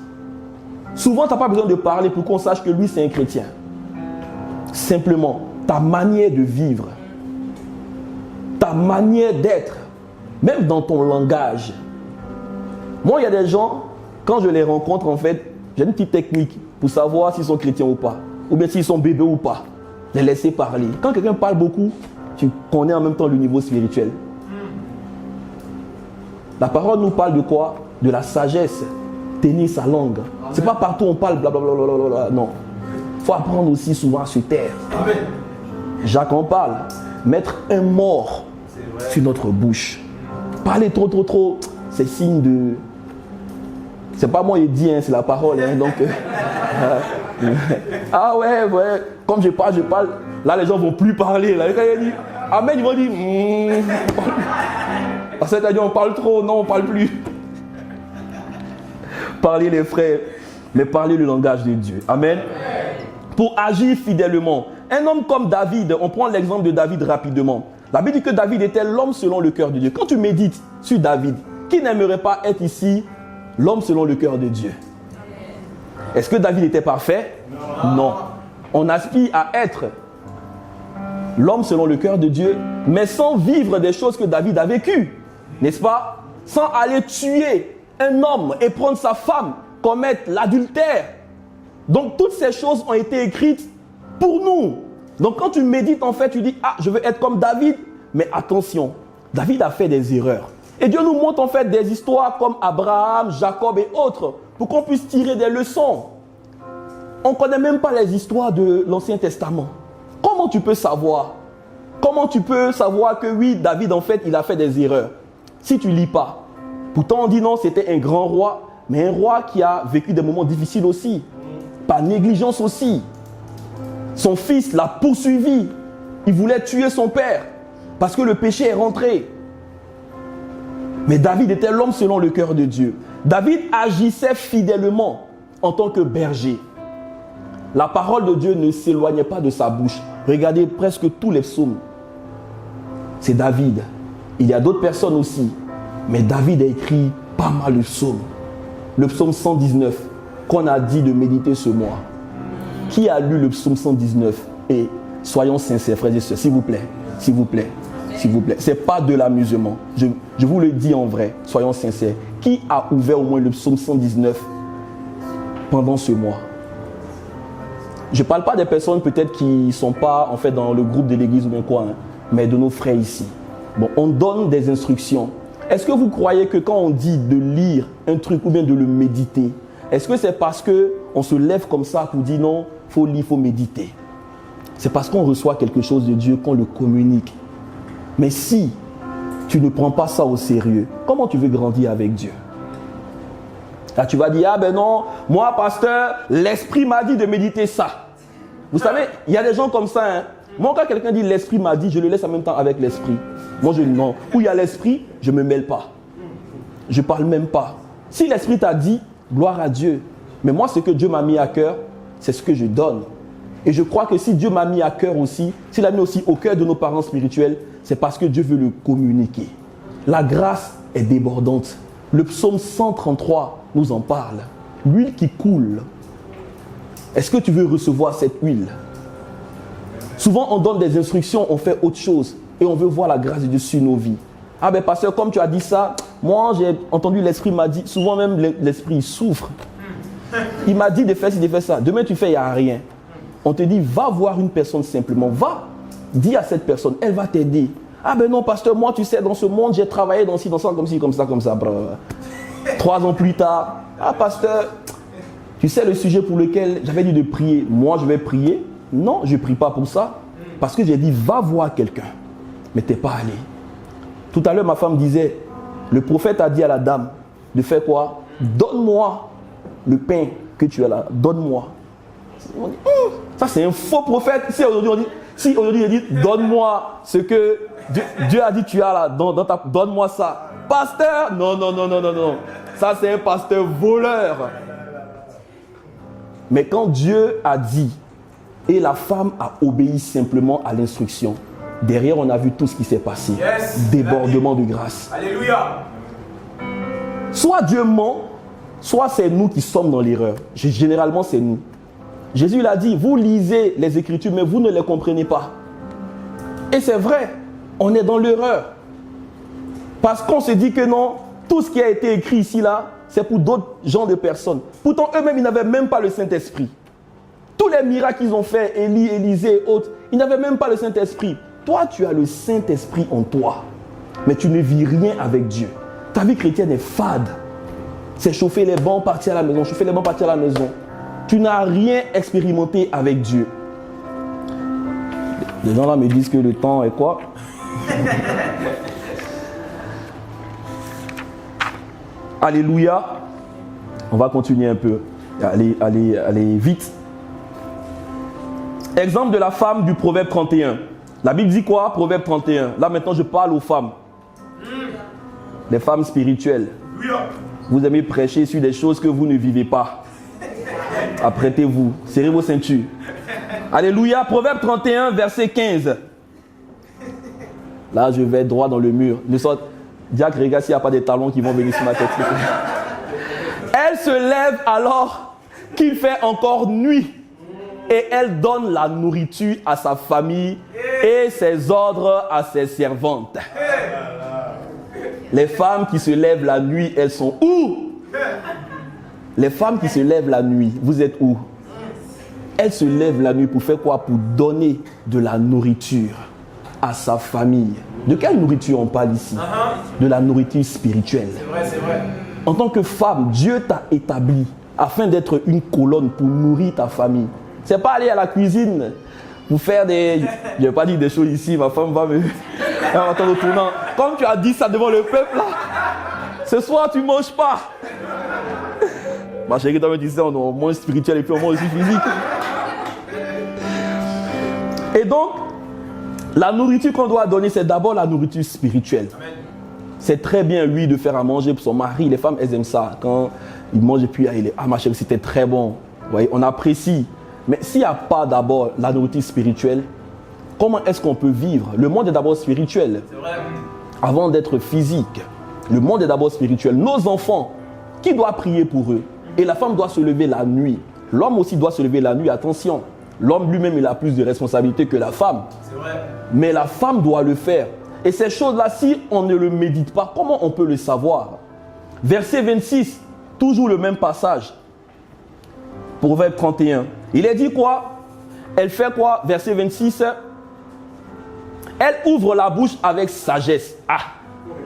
Souvent, tu n'as pas besoin de parler pour qu'on sache que lui, c'est un chrétien. Simplement, ta manière de vivre, ta manière d'être, même dans ton langage. Moi, il y a des gens, quand je les rencontre, en fait, j'ai une petite technique pour savoir s'ils sont chrétiens ou pas, ou bien s'ils sont bébés ou pas. Les laisser parler. Quand quelqu'un parle beaucoup, tu connais en même temps le niveau spirituel. La parole nous parle de quoi? De la sagesse. Tenir sa langue. C'est pas partout on parle blablabla. Non. Il faut apprendre aussi souvent à se taire. Amen. Jacques en parle. Mettre un mort sur notre bouche. Parler trop, c'est signe de... C'est pas moi qui dis, hein, c'est la parole. Hein, donc, ah ouais, comme je parle. Là, les gens vont plus parler. Là, quand il dit Amen, ils vont dire Parce que on parle trop, non, on parle plus. Parlez les frères, mais parlez le langage de Dieu. Amen. Pour agir fidèlement. Un homme comme David, on prend l'exemple de David rapidement. La Bible dit que David était l'homme selon le cœur de Dieu. Quand tu médites sur David, qui n'aimerait pas être ici l'homme selon le cœur de Dieu? Est-ce que David était parfait? Non. On aspire à être l'homme selon le cœur de Dieu, mais sans vivre des choses que David a vécues. N'est-ce pas? Sans aller tuer un homme et prendre sa femme, commettre l'adultère. Donc toutes ces choses ont été écrites pour nous. Donc quand tu médites, en fait, tu dis, ah, je veux être comme David. Mais attention, David a fait des erreurs. Et Dieu nous montre en fait des histoires comme Abraham, Jacob et autres, pour qu'on puisse tirer des leçons. On ne connaît même pas les histoires de l'Ancien Testament. Comment tu peux savoir? Comment tu peux savoir que oui, David, en fait, il a fait des erreurs? Si tu ne lis pas. Pourtant, on dit non, c'était un grand roi, mais un roi qui a vécu des moments difficiles aussi. Par négligence aussi. Son fils l'a poursuivi. Il voulait tuer son père parce que le péché est rentré. Mais David était l'homme selon le cœur de Dieu. David agissait fidèlement en tant que berger. La parole de Dieu ne s'éloignait pas de sa bouche. Regardez presque tous les psaumes. C'est David. Il y a d'autres personnes aussi. Mais David a écrit pas mal de psaumes. Le psaume 119 qu'on a dit de méditer ce mois. Qui a lu le psaume 119? Et soyons sincères, frères et sœurs, s'il vous plaît. S'il vous plaît. S'il vous plaît. Ce n'est pas de l'amusement. Je vous le dis en vrai. Soyons sincères. Qui a ouvert au moins le psaume 119 pendant ce mois? Je ne parle pas des personnes peut-être qui ne sont pas en fait dans le groupe de l'église ou bien quoi, hein, mais de nos frères ici. Bon, on donne des instructions. Est-ce que vous croyez que quand on dit de lire un truc ou bien de le méditer, est-ce que c'est parce qu'on se lève comme ça pour dire non, il faut lire, il faut méditer? C'est parce qu'on reçoit quelque chose de Dieu qu'on le communique. Mais si tu ne prends pas ça au sérieux, comment tu veux grandir avec Dieu? Là, tu vas dire, ah ben non, moi, pasteur, l'esprit m'a dit de méditer ça. Vous savez, il y a des gens comme ça, hein, Moi, quand quelqu'un dit l'esprit m'a dit, je le laisse en même temps avec l'esprit. Moi, je dis non. Où il y a l'esprit, je ne me mêle pas. Je ne parle même pas. Si l'esprit t'a dit, gloire à Dieu. Mais moi, ce que Dieu m'a mis à cœur, c'est ce que je donne. Et je crois que si Dieu m'a mis à cœur aussi, s'il a mis aussi au cœur de nos parents spirituels, c'est parce que Dieu veut le communiquer. La grâce est débordante. Le psaume 133 nous en parle. L'huile qui coule. Est-ce que tu veux recevoir cette huile? Souvent, on donne des instructions, on fait autre chose. Et on veut voir la grâce de Dieu sur nos vies. Ah ben pasteur, comme tu as dit ça, moi j'ai entendu l'esprit m'a dit, souvent même l'esprit il souffre. Il m'a dit de faire ci, de faire ça. Demain tu fais, il n'y a rien. On te dit, va voir une personne simplement. Va, dis à cette personne, elle va t'aider. Ah ben non pasteur, moi tu sais, dans ce monde, j'ai travaillé dans ci, comme ci, comme ça, comme ça. 3 ans plus tard, ah pasteur, tu sais le sujet pour lequel j'avais dit de prier. Moi je vais prier. Non, je ne prie pas pour ça. Parce que j'ai dit, va voir quelqu'un. Mais tu n'es pas allé. Tout à l'heure, ma femme disait, le prophète a dit à la dame de faire quoi? Donne-moi le pain que tu as là. Donne-moi. On dit, ça c'est un faux prophète. Si aujourd'hui il dit, donne-moi ce que Dieu a dit tu as là. Donne-moi ça. Pasteur, non. Ça c'est un pasteur voleur. Mais quand Dieu a dit, et la femme a obéi simplement à l'instruction, derrière, on a vu tout ce qui s'est passé. Yes. Débordement de grâce. Alléluia. Soit Dieu ment, soit c'est nous qui sommes dans l'erreur. Généralement, c'est nous. Jésus l'a dit, vous lisez les Écritures, mais vous ne les comprenez pas. Et c'est vrai, on est dans l'erreur. Parce qu'on se dit que non, tout ce qui a été écrit ici, là, c'est pour d'autres genres de personnes. Pourtant, eux-mêmes, ils n'avaient même pas le Saint-Esprit. Tous les miracles qu'ils ont fait, Élie, Élisée et autres, ils n'avaient même pas le Saint-Esprit. Toi, tu as le Saint-Esprit en toi, mais tu ne vis rien avec Dieu. Ta vie chrétienne est fade. C'est chauffer les bancs, partir à la maison, chauffer les bancs, partir à la maison. Tu n'as rien expérimenté avec Dieu. Les gens là me disent que le temps est quoi? Alléluia. On va continuer un peu. Allez vite. Exemple de la femme du Proverbe 31. La Bible dit quoi? Proverbe 31. Là maintenant je parle aux femmes. Les femmes spirituelles. Vous aimez prêcher sur des choses que vous ne vivez pas. Apprêtez-vous. Serrez vos ceintures. Alléluia. Proverbe 31, verset 15. Là je vais droit dans le mur. Diacre, regarde s'il n'y a pas des talons qui vont venir sur ma tête. Elle se lève alors qu'il fait encore nuit. Et elle donne la nourriture à sa famille et ses ordres à ses servantes. Les femmes qui se lèvent la nuit, elles sont où? Les femmes qui se lèvent la nuit, vous êtes où? Elles se lèvent la nuit pour faire quoi? Pour donner de la nourriture à sa famille. De quelle nourriture on parle ici? De la nourriture spirituelle. C'est vrai. En tant que femme, Dieu t'a établi afin d'être une colonne pour nourrir ta famille. C'est pas aller à la cuisine pour faire des... Je vais pas dire des choses ici, ma femme va me... Elle va m'attendre au tournant. Comme tu as dit ça devant le peuple là, ce soir tu manges pas. Ma chérie, toi me disais on mange spirituel et puis on mange aussi physique. Et donc, la nourriture qu'on doit donner, c'est d'abord la nourriture spirituelle. C'est très bien, lui, de faire à manger pour son mari. Les femmes, elles aiment ça. Quand ils mangent et puis, ma chérie, c'était très bon. Vous voyez, on apprécie. Mais s'il n'y a pas d'abord la nourriture spirituelle, comment est-ce qu'on peut vivre? Le monde est d'abord spirituel. C'est vrai. Avant d'être physique. Le monde est d'abord spirituel. Nos enfants, qui doit prier pour eux? Et la femme doit se lever la nuit. L'homme aussi doit se lever la nuit. Attention, l'homme lui-même, il a plus de responsabilités que la femme. C'est vrai. Mais la femme doit le faire. Et ces choses-là, si on ne le médite pas, comment on peut le savoir? Verset 26, toujours le même passage. Proverbe 31. Il est dit quoi? Elle fait quoi? Verset 26. Elle ouvre la bouche avec sagesse. Ah,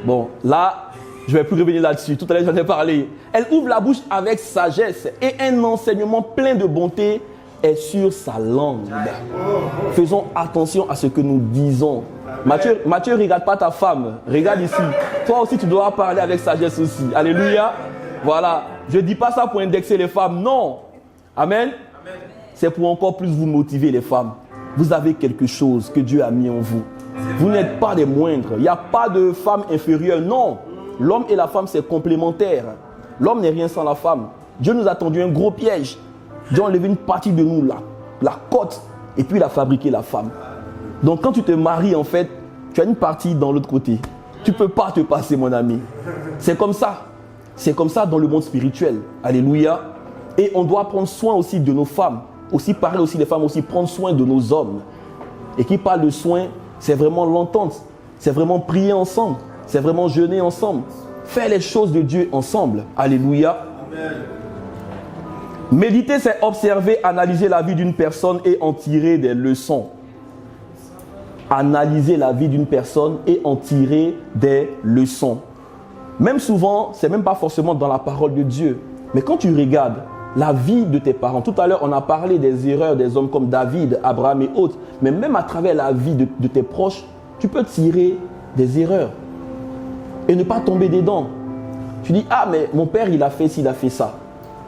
bon, là, je ne vais plus revenir là-dessus. Tout à l'heure, j'en ai parlé. Elle ouvre la bouche avec sagesse et un enseignement plein de bonté est sur sa langue. Faisons attention à ce que nous disons. Matthieu, regarde pas ta femme. Regarde ici. Toi aussi, tu dois parler avec sagesse aussi. Alléluia. Voilà. Je ne dis pas ça pour indexer les femmes. Non. Amen. C'est pour encore plus vous motiver les femmes. vous avez quelque chose que Dieu a mis en vous. Vous n'êtes pas des moindres. Il n'y a pas de femme inférieure. Non. L'homme et la femme, c'est complémentaire. L'homme n'est rien sans la femme. Dieu nous a tendu un gros piège. Dieu a enlevé une partie de nous, la côte, et puis il a fabriqué la femme. Donc quand tu te maries, en fait, tu as une partie dans l'autre côté. Tu ne peux pas te passer, mon ami. C'est comme ça. C'est comme ça dans le monde spirituel. Alléluia. Et on doit prendre soin aussi de nos femmes. Aussi, pareil aussi, les femmes aussi, prendre soin de nos hommes. Et qui parle de soin, c'est vraiment l'entente. C'est vraiment prier ensemble. C'est vraiment jeûner ensemble. Faire les choses de Dieu ensemble. Alléluia. Amen. Méditer, c'est observer, analyser la vie d'une personne et en tirer des leçons. Analyser la vie d'une personne et en tirer des leçons. Même souvent, c'est même pas forcément dans la parole de Dieu. Mais quand tu regardes la vie de tes parents, tout à l'heure on a parlé des erreurs des hommes comme David, Abraham et autres. Mais même à travers la vie de tes proches, tu peux tirer des erreurs. Et ne pas tomber dedans. Tu dis, ah mais mon père il a fait ci, il a fait ça.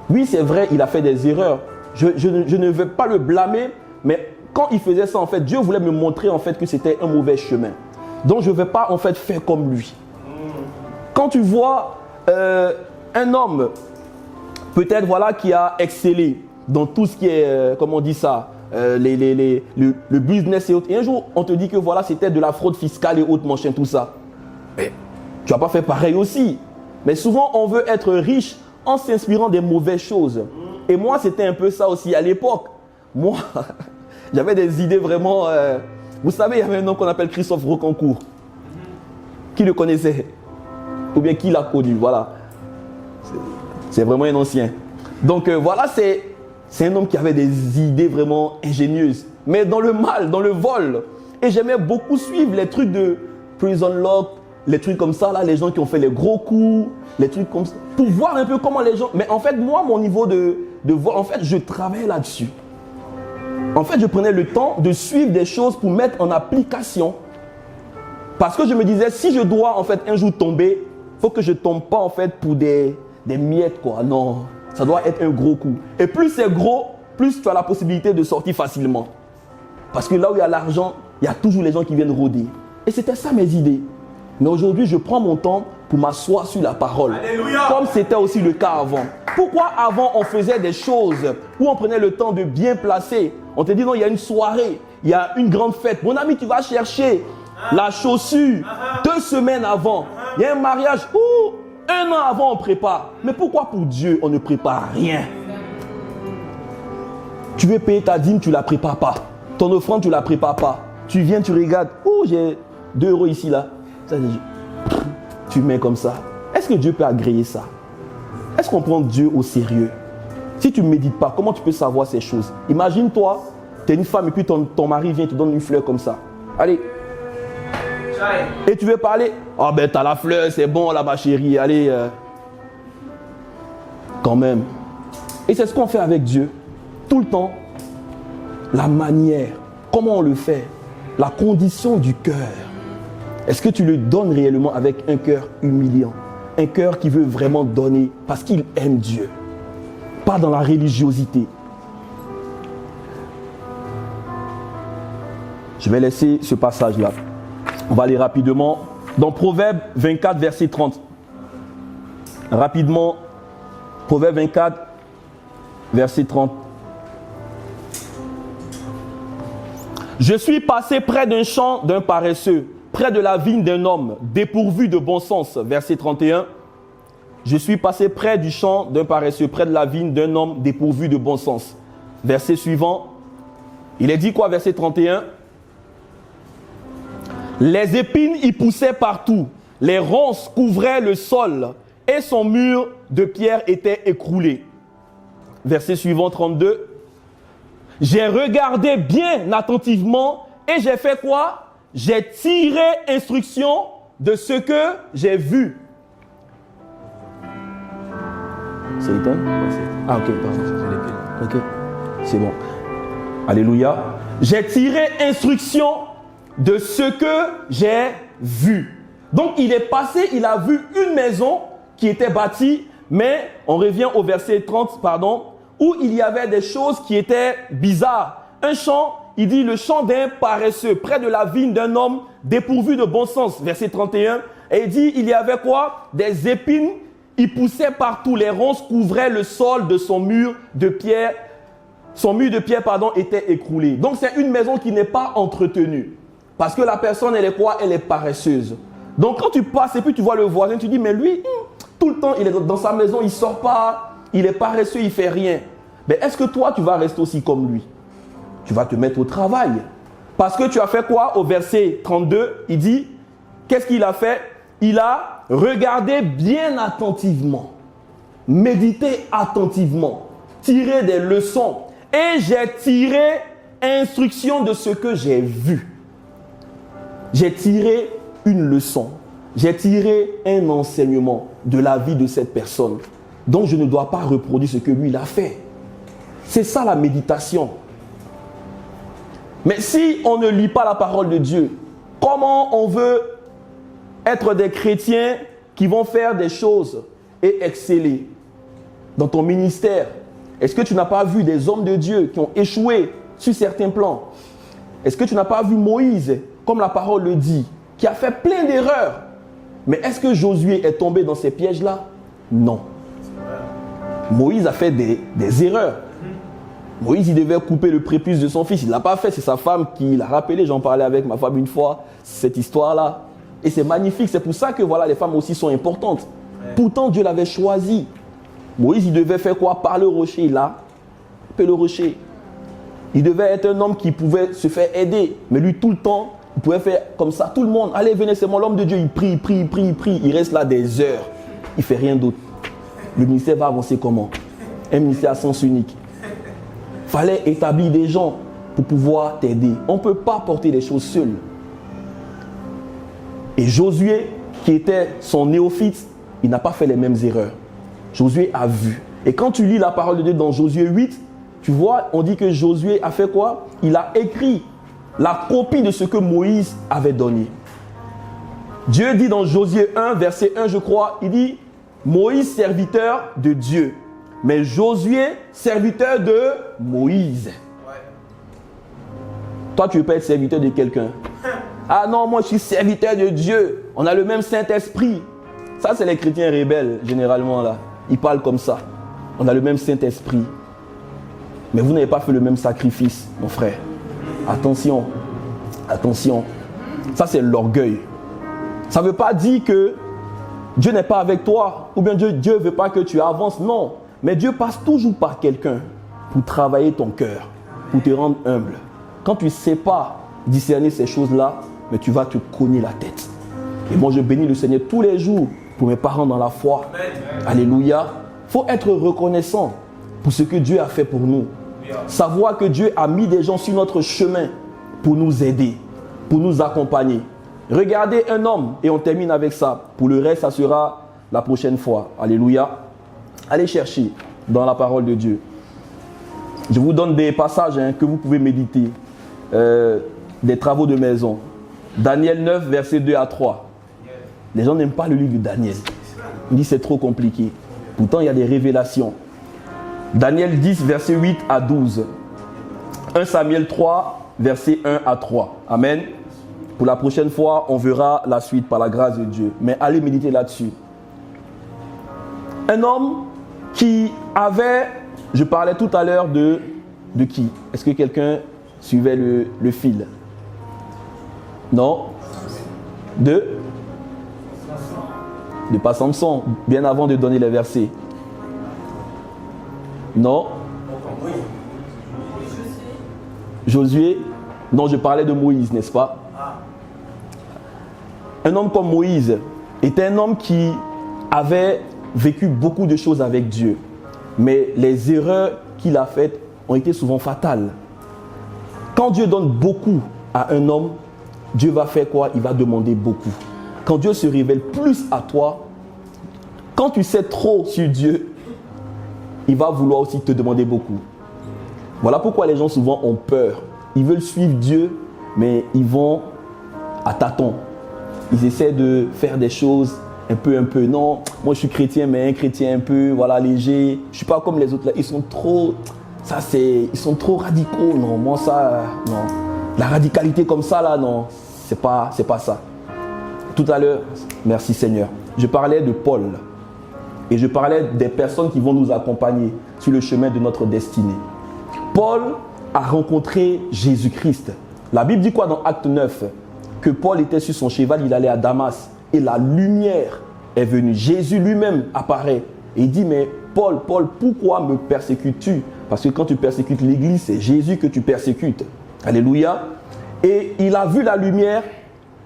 Oui c'est vrai, il a fait des erreurs. Je ne veux pas le blâmer, mais quand il faisait ça en fait, Dieu voulait me montrer en fait que c'était un mauvais chemin. Donc je ne vais pas en fait faire comme lui. Quand tu vois un homme, peut-être voilà qui a excellé dans tout ce qui est, comment on dit ça, le business et autres. Et un jour on te dit que voilà c'était de la fraude fiscale et autres, machin, tout ça. Mais tu n'as pas fait pareil aussi. Mais souvent, on veut être riche en s'inspirant des mauvaises choses. Et moi, c'était un peu ça aussi à l'époque. Moi, j'avais des idées vraiment... Vous savez, il y avait un homme qu'on appelle Christophe Rocancourt. Qui le connaissait? Ou bien qui l'a connu? Voilà. C'est vraiment un ancien. Donc voilà, c'est un homme qui avait des idées vraiment ingénieuses. Mais dans le mal, dans le vol. Et j'aimais beaucoup suivre les trucs de Prison Lock, les trucs comme ça, là, les gens qui ont fait les gros coups, les trucs comme ça, pour voir un peu comment les gens... Mais en fait, moi, mon niveau de vol, en fait, je travaillais là-dessus. En fait, je prenais le temps de suivre des choses pour mettre en application. Parce que je me disais, si je dois, en fait, un jour tomber, il faut que je ne tombe pas, en fait, pour des miettes, quoi. Non, ça doit être un gros coup. Et plus c'est gros, plus tu as la possibilité de sortir facilement. Parce que là où il y a l'argent, il y a toujours les gens qui viennent rôder. Et c'était ça mes idées. Mais aujourd'hui, je prends mon temps pour m'asseoir sur la parole. Alléluia. Comme c'était aussi le cas avant. Pourquoi avant, on faisait des choses où on prenait le temps de bien placer? On te dit non, il y a une soirée, il y a une grande fête. Mon ami, tu vas chercher la chaussure 2 semaines avant. Il y a un mariage où 1 an avant, on prépare. Mais pourquoi pour Dieu, on ne prépare rien? Tu veux payer ta dîme, tu ne la prépares pas. Ton offrande, tu ne la prépares pas. Tu viens, tu regardes. Oh, j'ai 2 euros ici, là. Tu mets comme ça. Est-ce que Dieu peut agréer ça? Est-ce qu'on prend Dieu au sérieux? Si tu ne médites pas, comment tu peux savoir ces choses? Imagine-toi, tu es une femme et puis ton mari vient te donner une fleur comme ça. Allez. Et tu veux parler? Ah ben t'as la fleur, c'est bon là ma chérie. Allez. Quand même. Et c'est ce qu'on fait avec Dieu. Tout le temps. La manière. Comment on le fait? La condition du cœur. Est-ce que tu le donnes réellement avec un cœur humiliant? Un cœur qui veut vraiment donner parce qu'il aime Dieu. Pas dans la religiosité. Je vais laisser ce passage-là. On va aller rapidement. Dans Proverbe 24, verset 30. Rapidement. Proverbe 24, verset 30. Je suis passé près d'un champ d'un paresseux, près de la vigne d'un homme, dépourvu de bon sens. Verset 31. Je suis passé près du champ d'un paresseux, près de la vigne d'un homme dépourvu de bon sens. Verset suivant. Il est dit quoi, verset 31? Les épines y poussaient partout, les ronces couvraient le sol et son mur de pierre était écroulé. Verset suivant, 32. J'ai regardé bien attentivement et j'ai fait quoi? J'ai tiré instruction de ce que j'ai vu. C'est éteint? Ah ok, pardon. Ok, c'est bon. Alléluia. J'ai tiré instruction de ce que j'ai vu. Donc il est passé, il a vu une maison qui était bâtie, mais on revient au verset 30, pardon, où il y avait des choses qui étaient bizarres. Un champ il dit le champ d'un paresseux près de la vigne d'un homme dépourvu de bon sens. Verset 31. Et il dit, il y avait quoi? Des épines, il poussait partout. Les ronces couvraient le sol de son mur de pierre. Son mur de pierre, était écroulé. Donc c'est une maison qui n'est pas entretenue. Parce que la personne, elle est quoi? Elle est paresseuse. Donc quand tu passes et puis tu vois le voisin, tu dis, mais lui, tout le temps, il est dans sa maison, il ne sort pas, il est paresseux, il ne fait rien. Mais est-ce que toi, tu vas rester aussi comme lui? Tu vas te mettre au travail. Parce que tu as fait quoi? Au verset 32, il dit, qu'est-ce qu'il a fait? Il a regardé bien attentivement, médité attentivement, tiré des leçons. Et j'ai tiré instruction de ce que j'ai vu. J'ai tiré une leçon. J'ai tiré un enseignement de la vie de cette personne. Donc je ne dois pas reproduire ce que lui il a fait. C'est ça la méditation. Mais si on ne lit pas la parole de Dieu, comment on veut être des chrétiens qui vont faire des choses et exceller dans ton ministère? Est-ce que tu n'as pas vu des hommes de Dieu qui ont échoué sur certains plans? Est-ce que tu n'as pas vu Moïse, comme la parole le dit, qui a fait plein d'erreurs? Mais est-ce que Josué est tombé dans ces pièges-là? Non. Moïse a fait des erreurs. Moïse, il devait couper le prépuce de son fils. Il ne l'a pas fait. C'est sa femme qui l'a rappelé. J'en parlais avec ma femme une fois, cette histoire-là. Et c'est magnifique. C'est pour ça que voilà, les femmes aussi sont importantes. Ouais. Pourtant, Dieu l'avait choisi. Moïse, il devait faire quoi? Par le rocher. Il a coupé le rocher. Il devait être un homme qui pouvait se faire aider. Mais lui, tout le temps, il pouvait faire comme ça. Tout le monde, allez, venez, c'est moi l'homme de Dieu. Il prie, il prie, il prie, il prie. Il reste là des heures. Il ne fait rien d'autre. Le ministère va avancer comment? Un ministère à sens unique. Il fallait établir des gens pour pouvoir t'aider. On ne peut pas porter les choses seul. Et Josué, qui était son néophyte, il n'a pas fait les mêmes erreurs. Josué a vu. Et quand tu lis la parole de Dieu dans Josué 8, tu vois, on dit que Josué a fait quoi? Il a écrit la copie de ce que Moïse avait donné. Dieu dit dans Josué 1, verset 1, je crois, il dit Moïse, serviteur de Dieu. Mais Josué, serviteur de Moïse. Ouais. Toi, tu ne veux pas être serviteur de quelqu'un. Ah non, moi je suis serviteur de Dieu. On a le même Saint-Esprit. Ça, c'est les chrétiens rebelles, généralement, là. Ils parlent comme ça. On a le même Saint-Esprit. Mais vous n'avez pas fait le même sacrifice, mon frère. Attention. Attention. Ça, c'est l'orgueil. Ça ne veut pas dire que Dieu n'est pas avec toi. Ou bien Dieu ne veut pas que tu avances. Non. Mais Dieu passe toujours par quelqu'un pour travailler ton cœur, pour te rendre humble. Quand tu ne sais pas discerner ces choses-là, mais tu vas te cogner la tête. Et moi, je bénis le Seigneur tous les jours pour mes parents dans la foi. Amen. Alléluia. Il faut être reconnaissant pour ce que Dieu a fait pour nous. Savoir que Dieu a mis des gens sur notre chemin pour nous aider, pour nous accompagner. Regardez un homme, et on termine avec ça. Pour le reste, ça sera la prochaine fois. Alléluia. Allez chercher dans la parole de Dieu. Je vous donne des passages que vous pouvez méditer. Des travaux de maison. Daniel 9, versets 2 à 3. Les gens n'aiment pas le livre de Daniel. Ils disent c'est trop compliqué. Pourtant, il y a des révélations. Daniel 10, versets 8 à 12. 1 Samuel 3, versets 1 à 3. Amen. Pour la prochaine fois, on verra la suite par la grâce de Dieu. Mais allez méditer là-dessus. Un homme qui avait, je parlais tout à l'heure de qui? Est-ce que quelqu'un suivait le fil? Non? De pas Samson, bien avant de donner les versets. Non? Josué? Non, je parlais de Moïse, n'est-ce pas? Un homme comme Moïse était un homme qui avait vécu beaucoup de choses avec Dieu. Mais les erreurs qu'il a faites ont été souvent fatales. Quand Dieu donne beaucoup à un homme, Dieu va faire quoi? Il va demander beaucoup. Quand Dieu se révèle plus à toi, quand tu sais trop sur Dieu, il va vouloir aussi te demander beaucoup. Voilà pourquoi les gens souvent ont peur. Ils veulent suivre Dieu, mais ils vont à tâtons. Ils essaient de faire des choses un peu. Non, moi je suis chrétien, mais un chrétien un peu, voilà, léger. Je ne suis pas comme les autres là. Ils sont trop... Ça, ils sont trop radicaux. Non, moi, ça, non. La radicalité comme ça, là, non, c'est pas ça. Tout à l'heure, merci Seigneur, je parlais de Paul. Et je parlais des personnes qui vont nous accompagner sur le chemin de notre destinée. Paul a rencontré Jésus-Christ. La Bible dit quoi dans Acte 9? Que Paul était sur son cheval, il allait à Damas. Et la lumière est venue. Jésus lui-même apparaît. Et il dit, mais Paul, pourquoi me persécutes-tu? Parce que quand tu persécutes l'Église, c'est Jésus que tu persécutes. Alléluia. Et il a vu la lumière,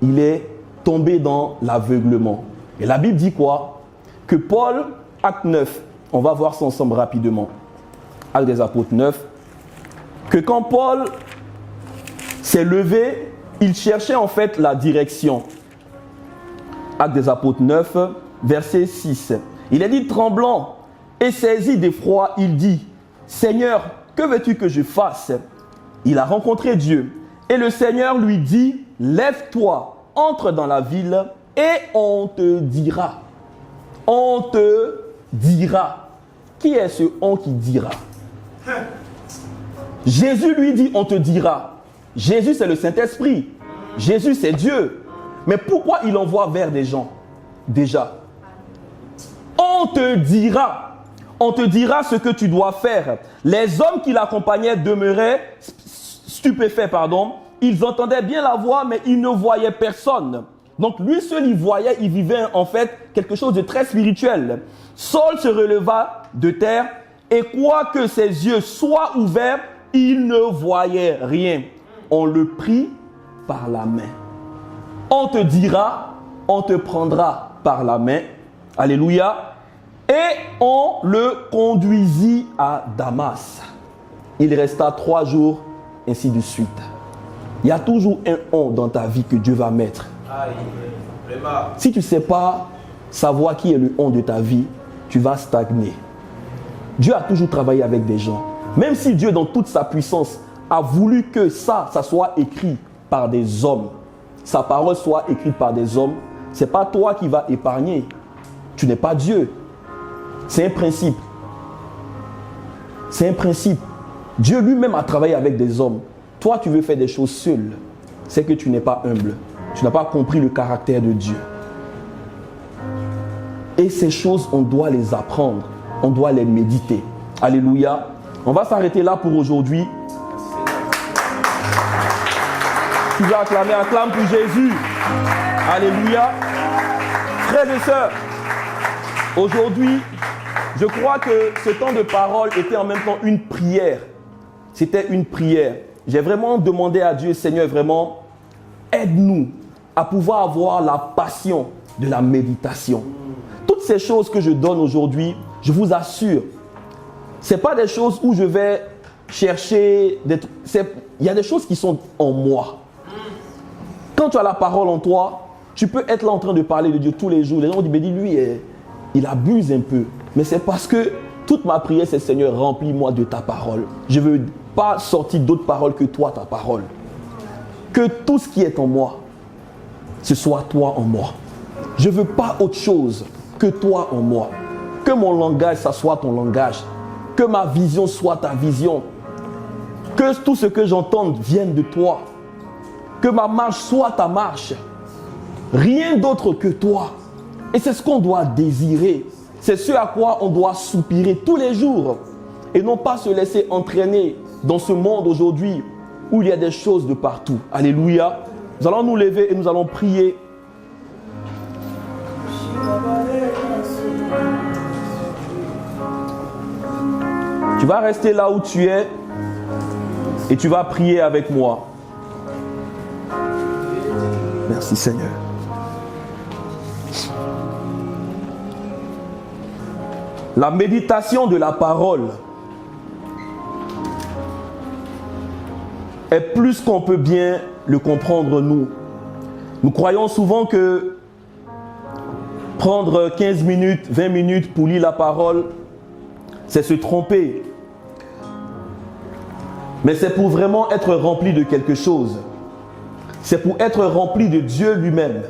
il est tombé dans l'aveuglement. Et la Bible dit quoi? Que Paul, Acte 9, on va voir ça ensemble rapidement. Acte des Apôtres 9. Que quand Paul s'est levé, il cherchait en fait la direction. Acte des Apôtres 9, verset 6. Il est dit tremblant et saisi d'effroi, il dit, Seigneur, que veux-tu que je fasse? Il a rencontré Dieu et le Seigneur lui dit, lève-toi, entre dans la ville et on te dira. On te dira. Qui est ce on qui dira? Jésus lui dit, on te dira. Jésus, c'est le Saint-Esprit. Jésus, c'est Dieu. Mais pourquoi il envoie vers des gens? Déjà. On te dira. On te dira ce que tu dois faire. Les hommes qui l'accompagnaient demeuraient stupéfaits, Ils entendaient bien la voix, mais ils ne voyaient personne. Donc lui seul, il voyait, il vivait en fait quelque chose de très spirituel. Saul se releva de terre et quoique ses yeux soient ouverts, il ne voyait rien. On le prit par la main. On te dira, on te prendra par la main. Alléluia. Et on le conduisit à Damas. Il resta 3 jours, ainsi de suite. Il y a toujours un on dans ta vie que Dieu va mettre. Si tu ne sais pas savoir qui est le on de ta vie, tu vas stagner. Dieu a toujours travaillé avec des gens. Même si Dieu, dans toute sa puissance, a voulu que ça soit écrit par des hommes, sa parole soit écrite par des hommes, ce n'est pas toi qui vas épargner. Tu n'es pas Dieu. C'est un principe. C'est un principe. Dieu lui-même a travaillé avec des hommes. Toi, tu veux faire des choses seul. C'est que tu n'es pas humble. Tu n'as pas compris le caractère de Dieu. Et ces choses, on doit les apprendre. On doit les méditer. Alléluia. On va s'arrêter là pour aujourd'hui. Tu vas acclamer, acclame pour Jésus. Alléluia. Frères et sœurs, aujourd'hui, je crois que ce temps de parole était en même temps une prière. C'était une prière. J'ai vraiment demandé à Dieu, Seigneur, vraiment, aide-nous à pouvoir avoir la passion de la méditation. Toutes ces choses que je donne aujourd'hui, je vous assure, ce n'est pas des choses où je vais chercher. Il y a des choses qui sont en moi. Quand tu as la parole en toi, tu peux être là en train de parler de Dieu tous les jours. Les gens disent, mais dis lui, il abuse un peu. Mais c'est parce que toute ma prière, c'est Seigneur, remplis-moi de ta parole. Je ne veux pas sortir d'autres paroles que toi, ta parole. Que tout ce qui est en moi, ce soit toi en moi. Je ne veux pas autre chose que toi en moi. Que mon langage, ça soit ton langage. Que ma vision soit ta vision. Que tout ce que j'entende vienne de toi. Que ma marche soit ta marche. Rien d'autre que toi. Et c'est ce qu'on doit désirer. C'est ce à quoi on doit soupirer tous les jours. Et non pas se laisser entraîner dans ce monde aujourd'hui où il y a des choses de partout. Alléluia. Nous allons nous lever et nous allons prier. Tu vas rester là où tu es et tu vas prier avec moi. Merci Seigneur. La méditation de la parole est plus qu'on peut bien le comprendre nous. Nous croyons souvent que prendre 15 minutes, 20 minutes pour lire la parole, c'est se tromper. Mais c'est pour vraiment être rempli de quelque chose. C'est pour être rempli de Dieu lui-même.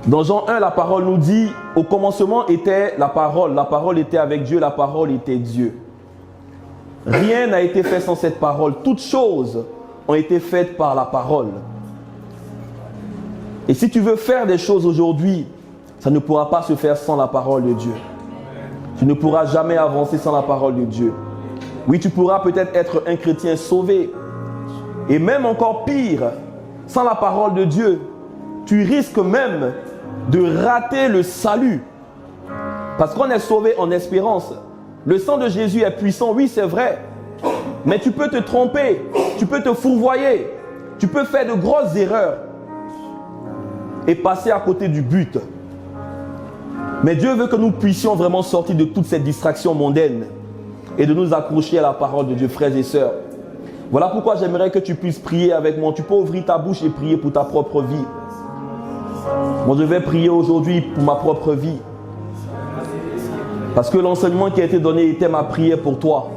Dans Jean 1, la parole nous dit, au commencement était la parole était avec Dieu, la parole était Dieu. Rien n'a été fait sans cette parole. Toutes choses ont été faites par la parole. Et si tu veux faire des choses aujourd'hui, ça ne pourra pas se faire sans la parole de Dieu. Tu ne pourras jamais avancer sans la parole de Dieu. Oui, tu pourras peut-être être un chrétien sauvé. Et même encore pire, sans la parole de Dieu, tu risques même de rater le salut. Parce qu'on est sauvé en espérance. Le sang de Jésus est puissant, oui, c'est vrai. Mais tu peux te tromper, tu peux te fourvoyer, tu peux faire de grosses erreurs et passer à côté du but. Mais Dieu veut que nous puissions vraiment sortir de toutes ces distractions mondaines et de nous accrocher à la parole de Dieu, frères et sœurs. Voilà pourquoi j'aimerais que tu puisses prier avec moi. Tu peux ouvrir ta bouche et prier pour ta propre vie. Moi, je vais prier aujourd'hui pour ma propre vie. Parce que l'enseignement qui a été donné était ma prière pour toi.